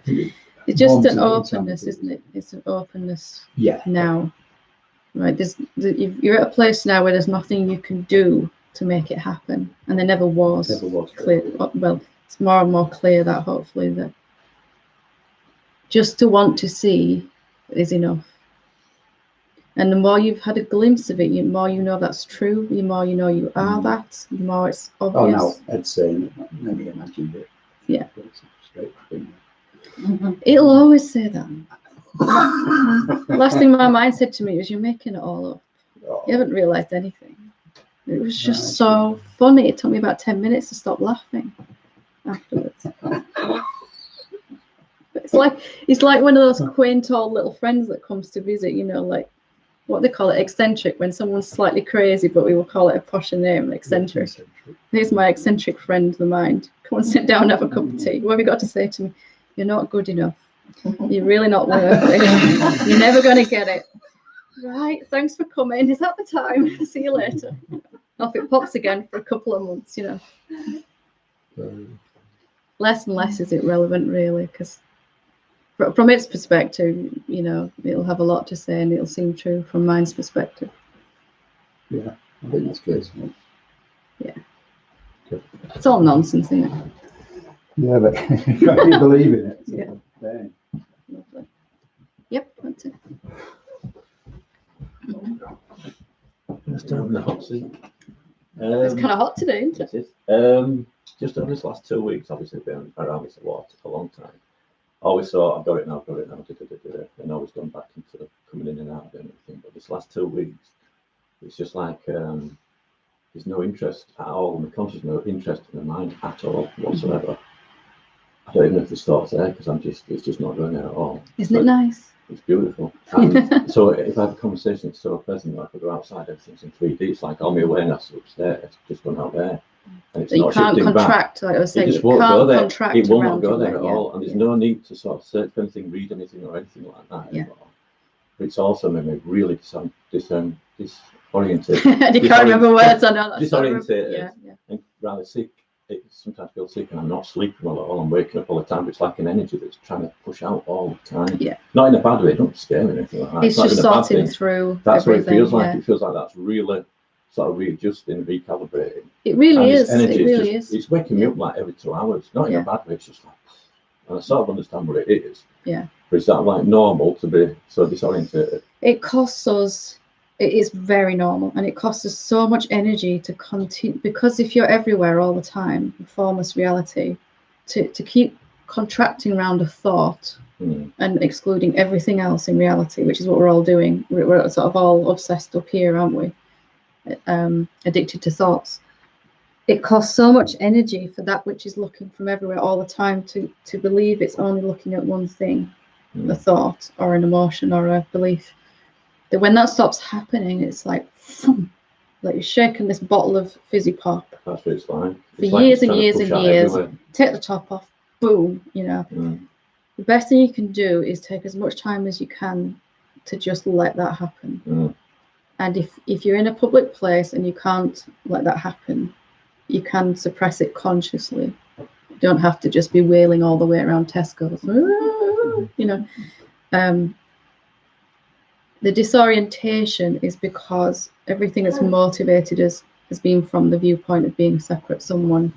It's just an openness, isn't it? It's an openness now. Right, you're at a place now where there's nothing you can do to make it happen, and there never was. Never was clear. Well, it's more and more clear that hopefully that just to want to see is enough. And the more you've had a glimpse of it, the more you know that's true. The more you know you are that. The more it's obvious. Oh no, Ed's saying it. Maybe imagined it. Yeah. Straight thing. It'll always say that. Last thing my mind said to me was, "You're making it all up. You haven't realised anything." It was just so funny. It took me about 10 minutes to stop laughing afterwards. It's like one of those quaint old little friends that comes to visit, you know, like what they call it, eccentric, when someone's slightly crazy, but we will call it a posher name, eccentric. Here's my eccentric friend of the mind. Come and sit down and have a cup of tea. What have you got to say to me? You're not good enough. You're really not worth it. You're never going to get it. Right, thanks for coming. Is that the time? See you later. Off it pops again for a couple of months, you know. Less and less is it relevant, really, because from its perspective, you know, it'll have a lot to say and it'll seem true from mine's perspective. Yeah, I think that's good. Yeah. It's all nonsense, isn't it? Yeah, but you believe in it. Yeah. Lovely. Yep, that's it. Just on the hot seat. It's kind of hot today, isn't it? It is. Just over this last 2 weeks, obviously been around this a lot for a long time. I always thought, I've got it now, and always gone back into coming in and out of everything. But this last 2 weeks, it's just like there's no interest at all in the consciousness, no interest in the mind at all whatsoever. I don't even know if there's thoughts there because it's just not going there at all. Isn't it nice? It's beautiful. And so if I have a conversation, it's so pleasant. Like I go outside, everything's in 3D. It's like all my awareness upstairs, it's just going out there. And it's So you not can't shifting contract, back. like I was saying, It just you won't go can't there. contract It will not around go it, there at yeah, all. And there's no need to sort of search for anything, read anything or anything like that anymore. But it's also made me really disoriented. you can't remember words, I know that. Disoriented and rather sick. It sometimes feels sick and I'm not sleeping well at all. I'm waking up all the time. But it's like an energy that's trying to push out all the time. Yeah. Not in a bad way. Don't scare me or anything like that. It's just sorting through. That's what it feels like. Yeah. It feels like that's really sort of readjusting, recalibrating. It really is. It really is. It's waking me up like every 2 hours. Not in a bad way. It's just like, and I sort of understand what it is. Yeah. But it's not like normal to be so disoriented. It costs us. It is very normal, and it costs us so much energy to continue, because if you're everywhere all the time, formless reality, to keep contracting around a thought and excluding everything else in reality, which is what we're all doing. We're sort of all obsessed up here, aren't we? Addicted to thoughts. It costs so much energy for that which is looking from everywhere all the time to believe it's only looking at one thing, a thought or an emotion or a belief. That when that stops happening, it's like you're shaking this bottle of fizzy pop. That's what it's like. For years and years and years. Take the top off, boom, you know. The best thing you can do is take as much time as you can to just let that happen. And if you're in a public place and you can't let that happen, you can suppress it consciously. You don't have to just be wailing all the way around Tesco's, you know. The disorientation is because everything that's motivated us has been from the viewpoint of being separate, someone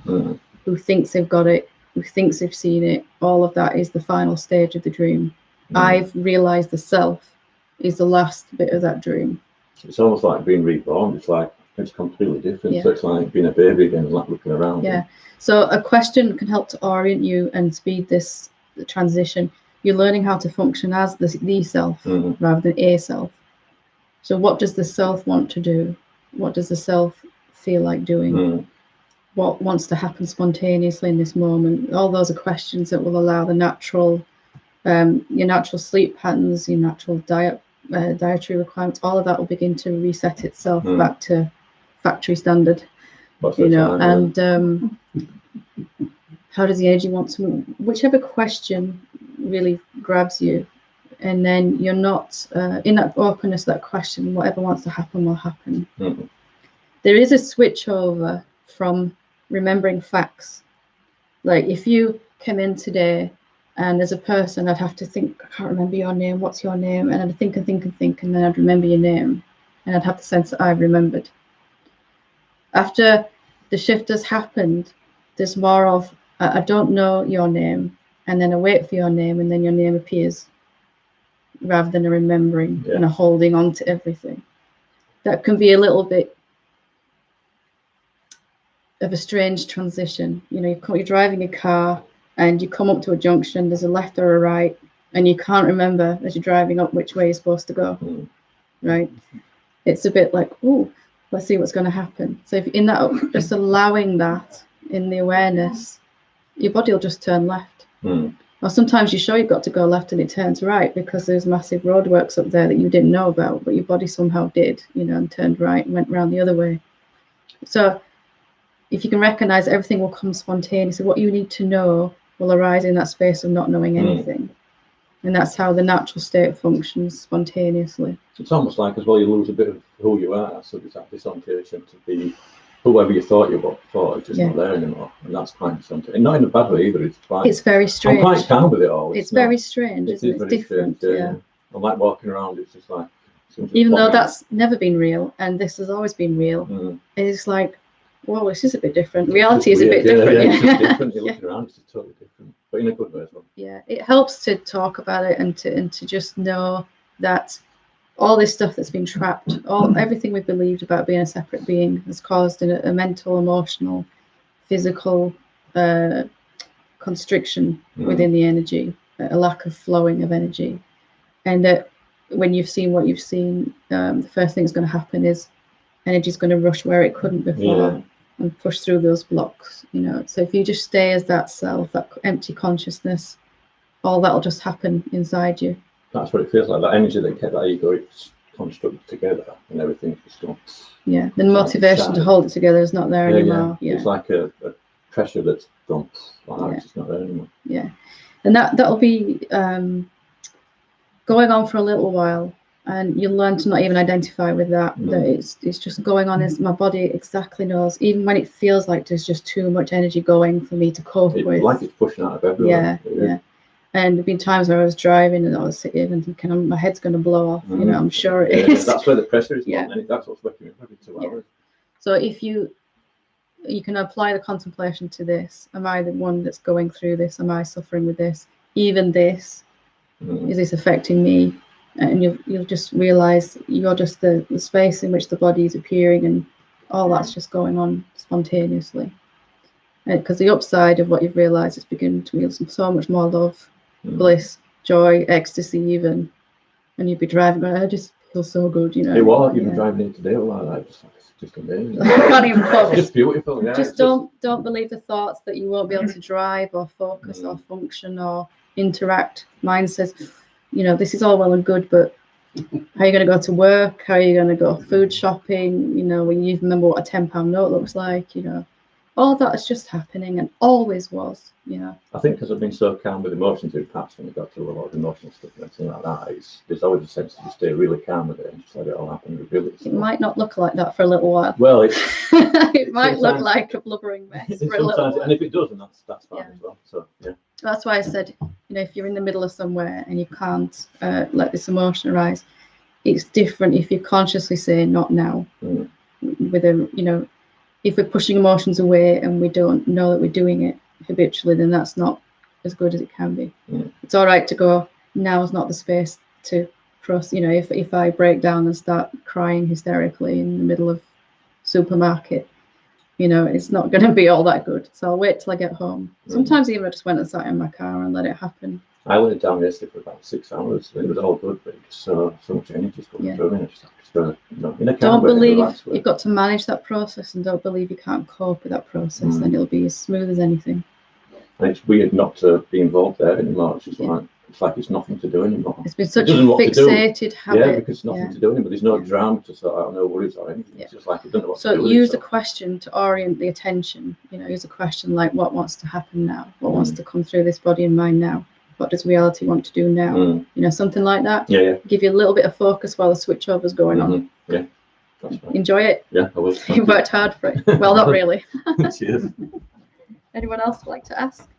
who thinks they've got it, who thinks they've seen it. All of that is the final stage of the dream. I've realized the self is the last bit of that dream. It's almost like being reborn. It's like It's completely different. Yeah. So it's like being a baby again and like looking around. Yeah. So a question can help to orient you and speed this transition. You're learning how to function as the self rather than a self. So what does the self want to do? What does the self feel like doing? What wants to happen spontaneously in this moment? All those are questions that will allow the natural, your natural sleep patterns, your natural dietary requirements, all of that will begin to reset itself back to factory standard. You know, and how does the energy want to move? Whichever question really grabs you, and then you're not in that openness, that question, whatever wants to happen will happen. There is a switch over from remembering facts. Like if you come in today and as a person I'd have to think, I can't remember your name, what's your name? And I'd think and think and think, and then I'd remember your name and I'd have the sense that I've remembered. After the shift has happened, there's more of, I don't know your name, and then I wait for your name, and then your name appears, rather than a remembering and a holding on to everything. That can be a little bit of a strange transition. You know, you're driving a car, and you come up to a junction, there's a left or a right, and you can't remember as you're driving up which way you're supposed to go, right? It's a bit like, oh, let's see what's going to happen. So if in that, just allowing that in the awareness, your body will just turn left. Or sometimes you're sure you've got to go left and it turns right because there's massive roadworks up there that you didn't know about, but your body somehow did, you know, and turned right and went around the other way. So if you can recognize everything will come spontaneously, what you need to know will arise in that space of not knowing anything. And that's how the natural state functions spontaneously. It's almost like as well you lose a bit of who you are, so there's that disorientation to be whoever you thought you were before, it's just not there anymore, and that's quite something. And not in a bad way either. It's quite. It's very strange. I'm quite calm with it all. It's very strange. It's different. Yeah. I'm like walking around. It's just like. Even though that's never been real, and this has always been real, it's like, well, this is a bit different. Reality is a bit different. It's just different. You're looking around, it's just totally different, but in a good way as well. Yeah, it helps to talk about it and to just know that all this stuff that's been trapped, everything we've believed about being a separate being has caused a mental, emotional, physical constriction within the energy, a lack of flowing of energy. And that when you've seen what you've seen, the first thing that's going to happen is energy is going to rush where it couldn't before and push through those blocks, you know. So if you just stay as that self, that empty consciousness, all that'll just happen inside you. That's what it feels like, that energy that kept that ego, it's constructed together and everything just stops. Yeah, the motivation to hold it together is not there anymore. Yeah. It's like a pressure that's dumped, like it's just not there anymore. Yeah, and that'll be going on for a little while, and you'll learn to not even identify with that. That it's just going on as my body exactly knows, even when it feels like there's just too much energy going for me to cope with. Like it's pushing out of everywhere. Yeah. And there've been times where I was driving and I was sitting and thinking, my head's going to blow off. You know, I'm sure it is. That's where the pressure is. And that's what's working every 2 hours. So if you can apply the contemplation to this, am I the one that's going through this? Am I suffering with this? Even this, is this affecting me? And you'll just realize you're just the space in which the body is appearing, and all that's just going on spontaneously. Because the upside of what you've realized is beginning to feel so much more love, bliss, joy, ecstasy even. And you'd be driving, I just feel so good, you know. It was, you've been driving in today, it's just amazing. I can't even focus. It's just beautiful. Yeah, just don't believe the thoughts that you won't be able to drive or focus or function or interact. Mine says, you know, this is all well and good, but how are you going to go to work? How are you going to go food shopping? You know, when you remember what a £10 note looks like, you know. All that is just happening and always was, you know. I think because I've been so calm with emotions in the past, when we got to a lot of emotional stuff and everything like that, there's always a sense to just stay really calm with it and just let it all happen and reveal it. It might not look like that for a little while. Well, it might look like a blubbering mess for a little while. And if it does, then that's fine as well. So yeah. That's why I said, you know, if you're in the middle of somewhere and you can't let this emotion arise, it's different if you consciously say not now. With a, you know, if we're pushing emotions away and we don't know that we're doing it habitually, then that's not as good as it can be. It's all right to go, now is not the space to process. You know, if I break down and start crying hysterically in the middle of supermarket. You know, it's not going to be all that good. So I'll wait till I get home. Sometimes even I just went and sat in my car and let it happen. I went down yesterday for about 6 hours. It was all good, but just so much energy just coming through. And I just in a car, don't but believe relaxed with you've got to manage that process, and don't believe you can't cope with that process, and it'll be as smooth as anything. And it's weird not to be involved there anymore. It's just like it's nothing to do anymore. It's been such a fixated habit. Yeah, because it's nothing to do anymore. There's no drama to sort out, no worries or anything. It's just like you don't know what to do. So use a question to orient the attention. You know, use a question like, what wants to happen now? What wants to come through this body and mind now? What does reality want to do now? You know, something like that. Yeah. Give you a little bit of focus while the switchover's going on. Yeah. That's right. Enjoy it. Yeah, I will. You worked hard for it. Well, not really. Cheers. Anyone else like to ask?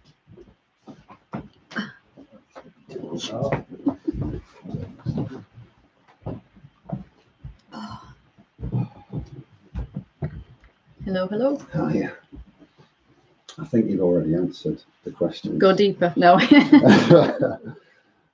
Hello. Hi. I think you've already answered the question. Go deeper. No.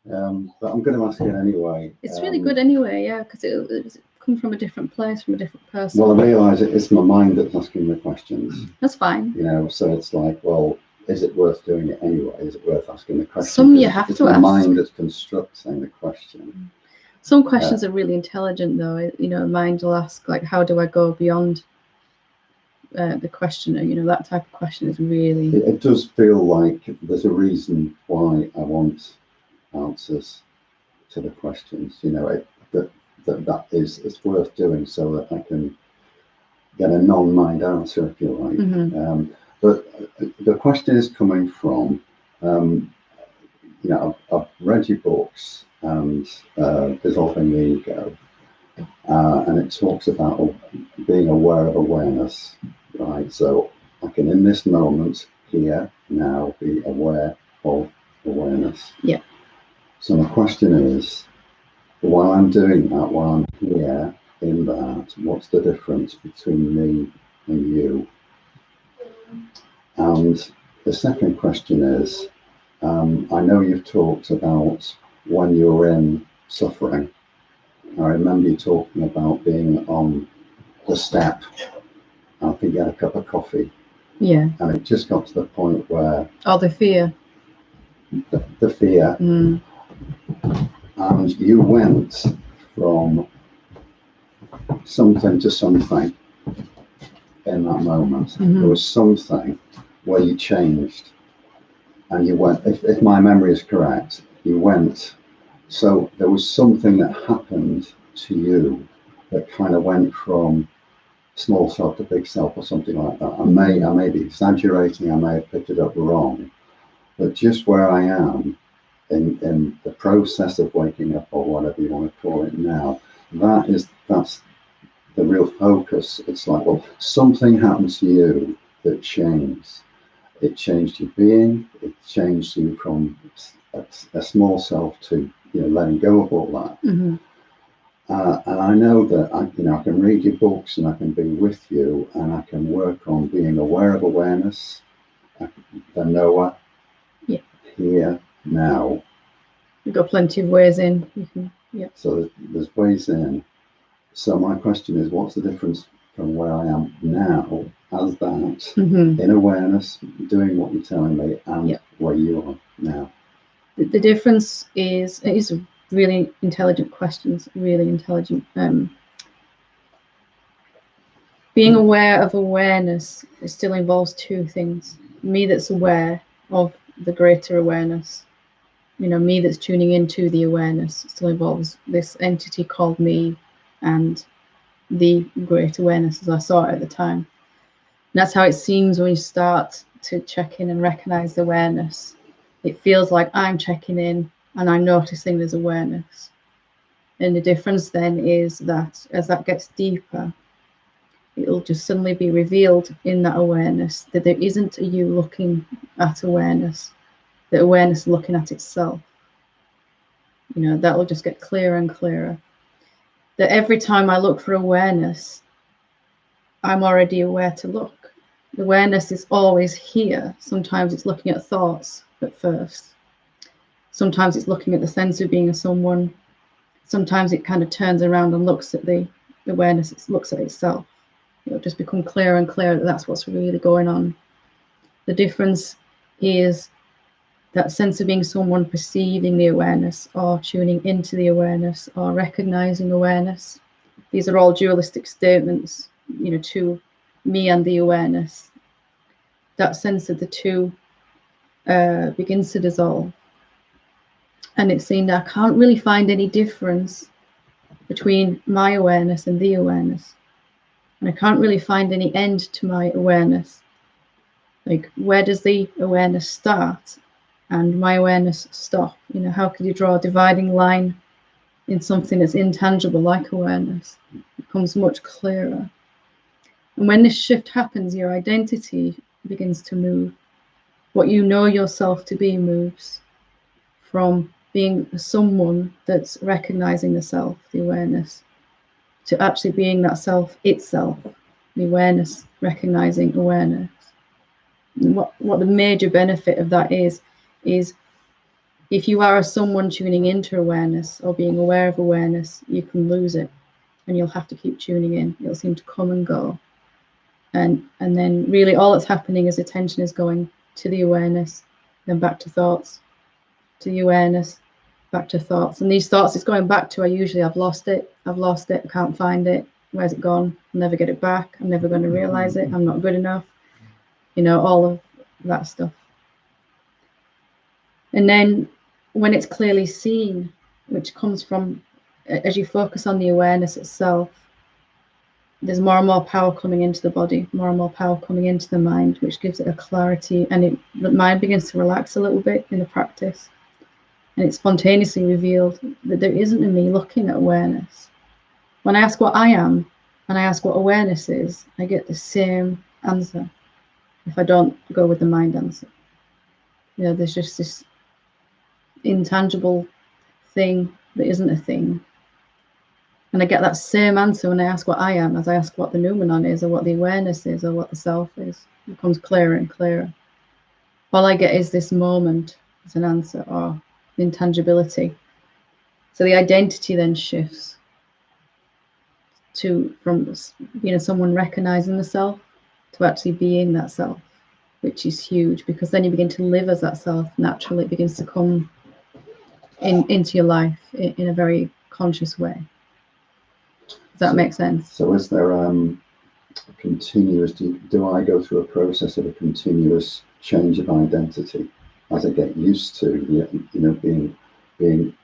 But I'm going to ask it anyway. It's really good anyway, yeah, because it's come from a different place, from a different person. Well, I realise it's my mind that's asking the questions. That's fine. You know, so it's like, well, is it worth doing it anyway? Is it worth asking the question? Some you have to ask. It's my mind that's constructing the question. Some questions are really intelligent, though. You know, mind will ask, like, how do I go beyond the questioner? You know, that type of question is really... It does feel like there's a reason why I want answers to the questions. You know, it's worth doing so that I can get a non-mind answer, if you like. But the question is coming from, you know, I've read your books and Dissolving the Ego, and it talks about being aware of awareness, right? So I can, in this moment, here, now, be aware of awareness. Yeah. So my question is, while I'm doing that, while I'm here in that, what's the difference between me and you? And the second question is, I know you've talked about when you're in suffering. I remember you talking about being on the step. I think you had a cup of coffee. Yeah. And it just got to the point where... Oh, the fear. The fear. And you went from something to something in that moment. There was something where you changed. And you went, if my memory is correct, you went, so there was something that happened to you that kind of went from small self to big self or something like that. I may be exaggerating, I may have picked it up wrong, but just where I am in the process of waking up, or whatever you want to call it now, that's the real focus. It's like, well, something happened to you that changed. It changed your being. It changed you from a small self to, you know, letting go of all that. And I know that I can read your books and I can be with you and I can work on being aware of awareness, the knower, here, now. You've got plenty of ways in. So there's ways in. So my question is, what's the difference from where I am now as that, in awareness, doing what you're telling me, and where you are now? The difference is, it is really intelligent questions, really intelligent. Being aware of awareness, it still involves two things. Me that's aware of the greater awareness, you know, me that's tuning into the awareness, still involves this entity called me and the great awareness as I saw it at the time. And that's how it seems when you start to check in and recognize the awareness. It feels like I'm checking in and I'm noticing there's awareness. And the difference then is that as that gets deeper, it'll just suddenly be revealed in that awareness that there isn't a you looking at awareness, that awareness is looking at itself. You know, that will just get clearer and clearer. That every time I look for awareness, I'm already aware to look. The awareness is always here. Sometimes it's looking at thoughts at first. Sometimes it's looking at the sense of being a someone. Sometimes it kind of turns around and looks at the awareness, it looks at itself. It'll just become clearer and clearer that that's what's really going on. The difference is that sense of being someone perceiving the awareness, or tuning into the awareness, or recognizing awareness. These are all dualistic statements, you know, to me and the awareness. That sense of the two begins to dissolve. And it's seen that I can't really find any difference between my awareness and the awareness. And I can't really find any end to my awareness. Like, where does the awareness start and my awareness stop? You know, how can you draw a dividing line in something that's intangible like awareness? It becomes much clearer. And when this shift happens, your identity begins to move. What you know yourself to be moves from being someone that's recognizing the self, the awareness, to actually being that self itself, the awareness recognizing awareness. And what the major benefit of that is if you are someone tuning into awareness or being aware of awareness, you can lose it and you'll have to keep tuning in. It'll seem to come and go. And then really all that's happening is attention is going to the awareness, then back to thoughts, to the awareness, back to thoughts. And these thoughts it's going back to are usually I've lost it, I can't find it, where's it gone? I'll never get it back, I'm never going to realize it, I'm not good enough, you know, all of that stuff. And then when it's clearly seen, which comes from as you focus on the awareness itself, there's more and more power coming into the body, more and more power coming into the mind, which gives it a clarity, and the mind begins to relax a little bit in the practice. And it's spontaneously revealed that there isn't a me looking at awareness. When I ask what I am, and I ask what awareness is, I get the same answer if I don't go with the mind answer. You know, there's just this intangible thing that isn't a thing. And I get that same answer when I ask what I am, as I ask what the noumenon is, or what the awareness is, or what the self is. It becomes clearer and clearer. All I get is this moment as an answer, or intangibility. So the identity then shifts from someone recognizing the self to actually being that self, which is huge, because then you begin to live as that self naturally. It begins to come into your life in a very conscious way. Does that make sense? So is there continuous, do I go through a process of a continuous change of identity as I get used to, being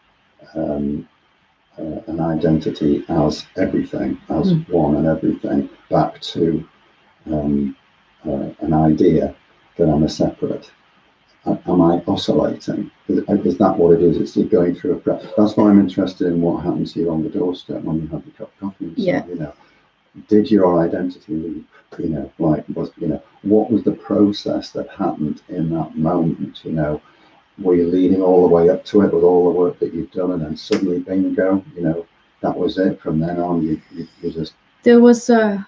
an identity as everything, as one and everything, back to an idea that I'm a separate? Am I oscillating? Is that what it is? It's you going through a process. That's why I'm interested in what happens to you on the doorstep when you have your cup of coffee. And yeah. So, did your identity leap? What was the process that happened in that moment? Were you leading all the way up to it with all the work that you've done, and then suddenly bingo, that was it. From then on, you just. There was a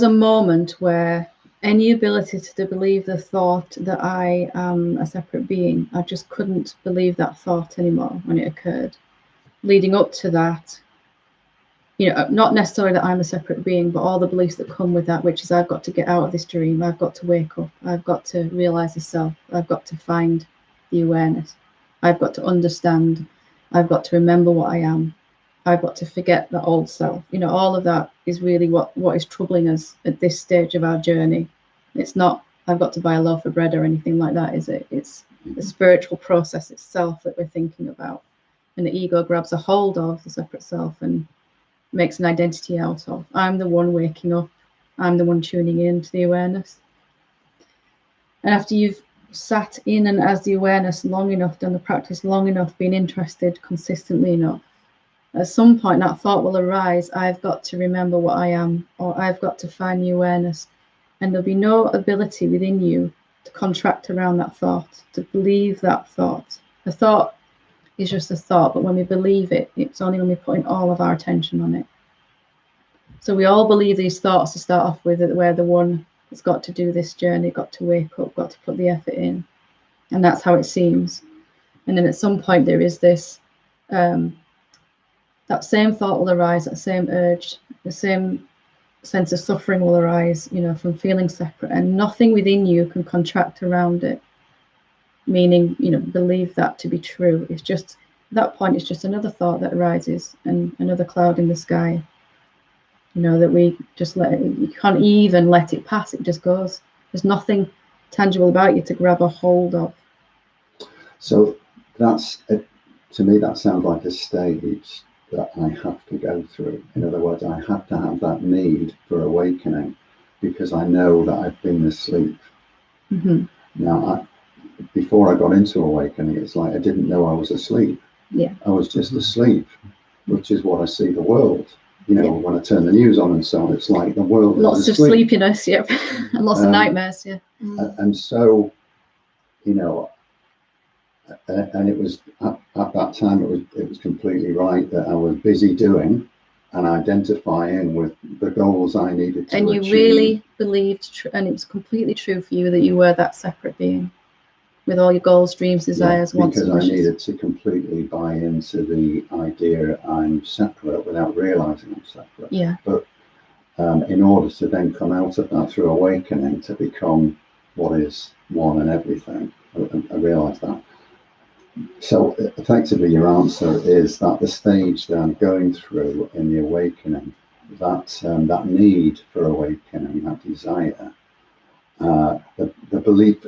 moment where any ability to believe the thought that I am a separate being, I just couldn't believe that thought anymore when it occurred. Leading up to that, not necessarily that I'm a separate being, but all the beliefs that come with that, which is I've got to get out of this dream, I've got to wake up, I've got to realize the self, I've got to find the awareness, I've got to understand, I've got to remember what I am, I've got to forget the old self. All of that is really what is troubling us at this stage of our journey. It's not I've got to buy a loaf of bread or anything like that, is it? It's the spiritual process itself that we're thinking about. And the ego grabs a hold of the separate self and makes an identity out of. I'm the one waking up. I'm the one tuning in to the awareness. And after you've sat in and as the awareness long enough, done the practice long enough, been interested consistently enough, at some point that thought will arise, I've got to remember what I am, or I've got to find the awareness. And there'll be no ability within you to contract around that thought, to believe that thought. The thought is just a thought, but when we believe it, it's only when we're putting all of our attention on it. So we all believe these thoughts to start off with, that we're the one that's got to do this journey, got to wake up, got to put the effort in. And that's how it seems. And then at some point there is this that same thought will arise, that same urge, the same sense of suffering will arise, you know, from feeling separate, and nothing within you can contract around it, meaning, you know, believe that to be true. It's just, at that point, it's just another thought that arises and another cloud in the sky, you know, that we just let it, you can't even let it pass, it just goes. There's nothing tangible about you to grab a hold of. So that's, to me, that sounds like a stage that I have to go through. In other words, I have to have that need for awakening because I know that I've been asleep. Mm-hmm. Now, before I got into awakening, it's like I didn't know I was asleep. Yeah. I was just asleep, which is what I see the world. You know, Yeah. when I turn the news on and so on, it's like the world Lots is of asleep. sleepiness, yep, and lots of nightmares, yeah. And so, you know, and it was at that time it was completely right that I was busy doing and identifying with the goals I needed to and you achieve. really believed, and it was completely true for you, that you were that separate being with all your goals, dreams, desires, wants and because I wishes. needed to completely buy into the idea I'm separate without realizing I'm separate. Yeah. But in order to then come out of that through awakening to become what is one and everything, I realized that. So effectively your answer is that the stage that I'm going through in the awakening, that need for awakening, that desire, the belief,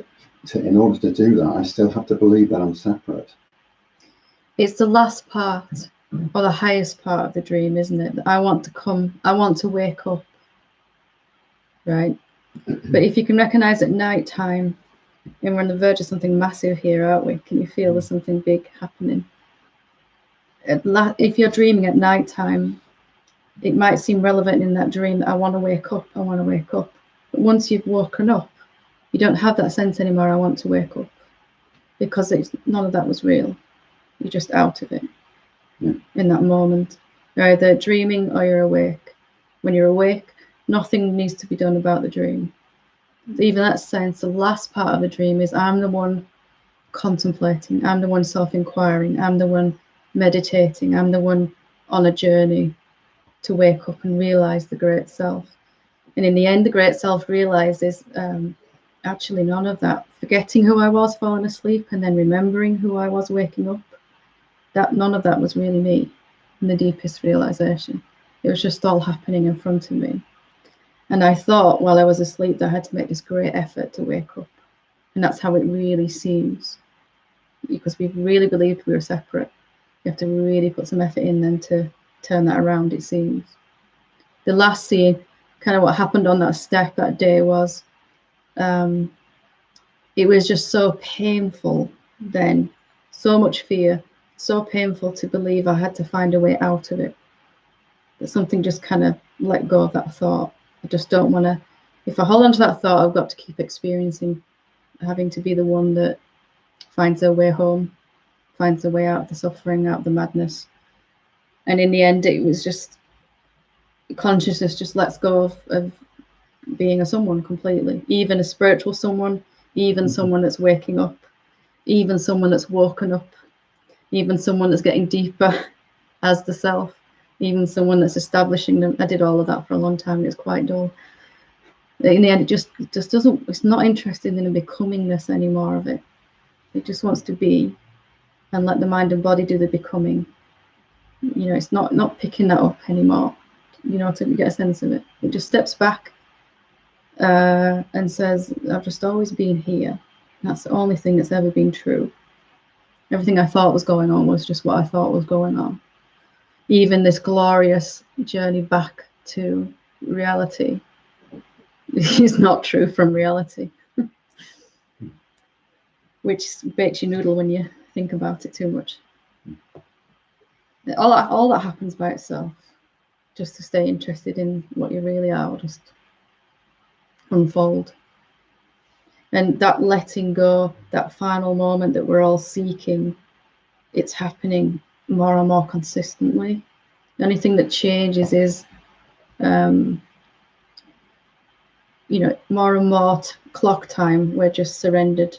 in order to do that, I still have to believe that I'm separate. It's the last part, or the highest part of the dream, isn't it? I want to wake up, right? But if you can recognize at night time, and we're on the verge of something massive here, aren't we? Can you feel there's something big happening? If you're dreaming at night time, it might seem relevant in that dream that I want to wake up, I want to wake up. But once you've woken up, you don't have that sense anymore, I want to wake up, because none of that was real. You're just out of it in that moment. You're either dreaming or you're awake. When you're awake, nothing needs to be done about the dream. Even that sense, the last part of the dream is I'm the one contemplating, I'm the one self-inquiring, I'm the one meditating, I'm the one on a journey to wake up and realize the great self. And in the end, the great self realizes actually none of that. Forgetting who I was falling asleep and then remembering who I was waking up, that none of that was really me in the deepest realization. It was just all happening in front of me. And I thought while I was asleep that I had to make this great effort to wake up. And that's how it really seems. Because we really believed we were separate. You have to really put some effort in then to turn that around, it seems. The last scene, kind of what happened on that step that day was, it was just so painful then. So much fear, so painful to believe I had to find a way out of it. That something just kind of let go of that thought. I just don't want to, if I hold on to that thought, I've got to keep experiencing having to be the one that finds their way home, finds their way out of the suffering, out of the madness. And in the end, it was just, consciousness just lets go of being a someone completely, even a spiritual someone, even someone that's waking up, even someone that's woken up, even someone that's getting deeper as the self, even someone that's establishing them. I did all of that for a long time, and it's quite dull. In the end, it just doesn't, it's not interested in the becomingness anymore of it. It just wants to be and let the mind and body do the becoming. You know, it's not picking that up anymore, you know, to get a sense of it. It just steps back and says, I've just always been here. That's the only thing that's ever been true. Everything I thought was going on was just what I thought was going on. Even this glorious journey back to reality is not true from reality, which bakes your noodle when you think about it too much. All that happens by itself, just to stay interested in what you really are, will just unfold. And that letting go, that final moment that we're all seeking, it's happening more and more consistently. The only thing that changes is, you know, more and more clock time, we're just surrendered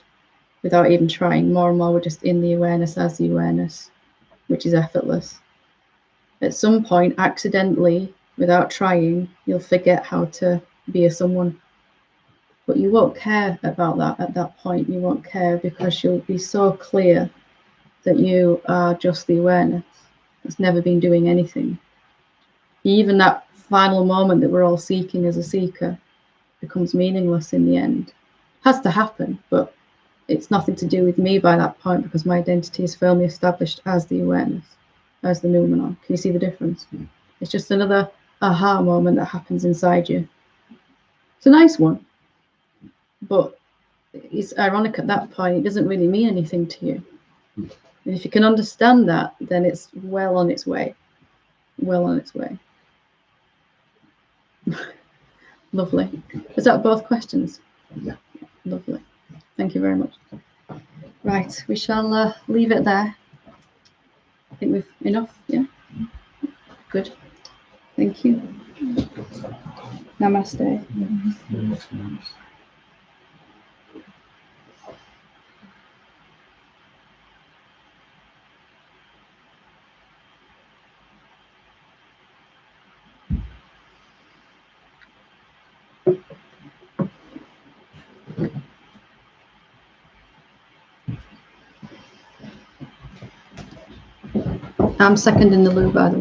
without even trying. More and more, we're just in the awareness as the awareness, which is effortless. at some point, accidentally, without trying, you'll forget how to be a someone. But you won't care about that at that point. You won't care because you'll be so clear that you are just the awareness that's never been doing anything. Even that final moment that we're all seeking as a seeker becomes meaningless in the end. It has to happen, but it's nothing to do with me by that point because my identity is firmly established as the awareness, as the noumenon. Can you see the difference? It's just another aha moment that happens inside you. It's a nice one, but it's ironic at that point. It doesn't really mean anything to you. And if you can understand that, then it's well on its way. Well on its way. Lovely. Is that both questions? Yeah. Lovely. Thank you very much. Right, we shall leave it there. I think we've enough, yeah? Good. Thank you. Namaste. I'm second in the loo, by the way.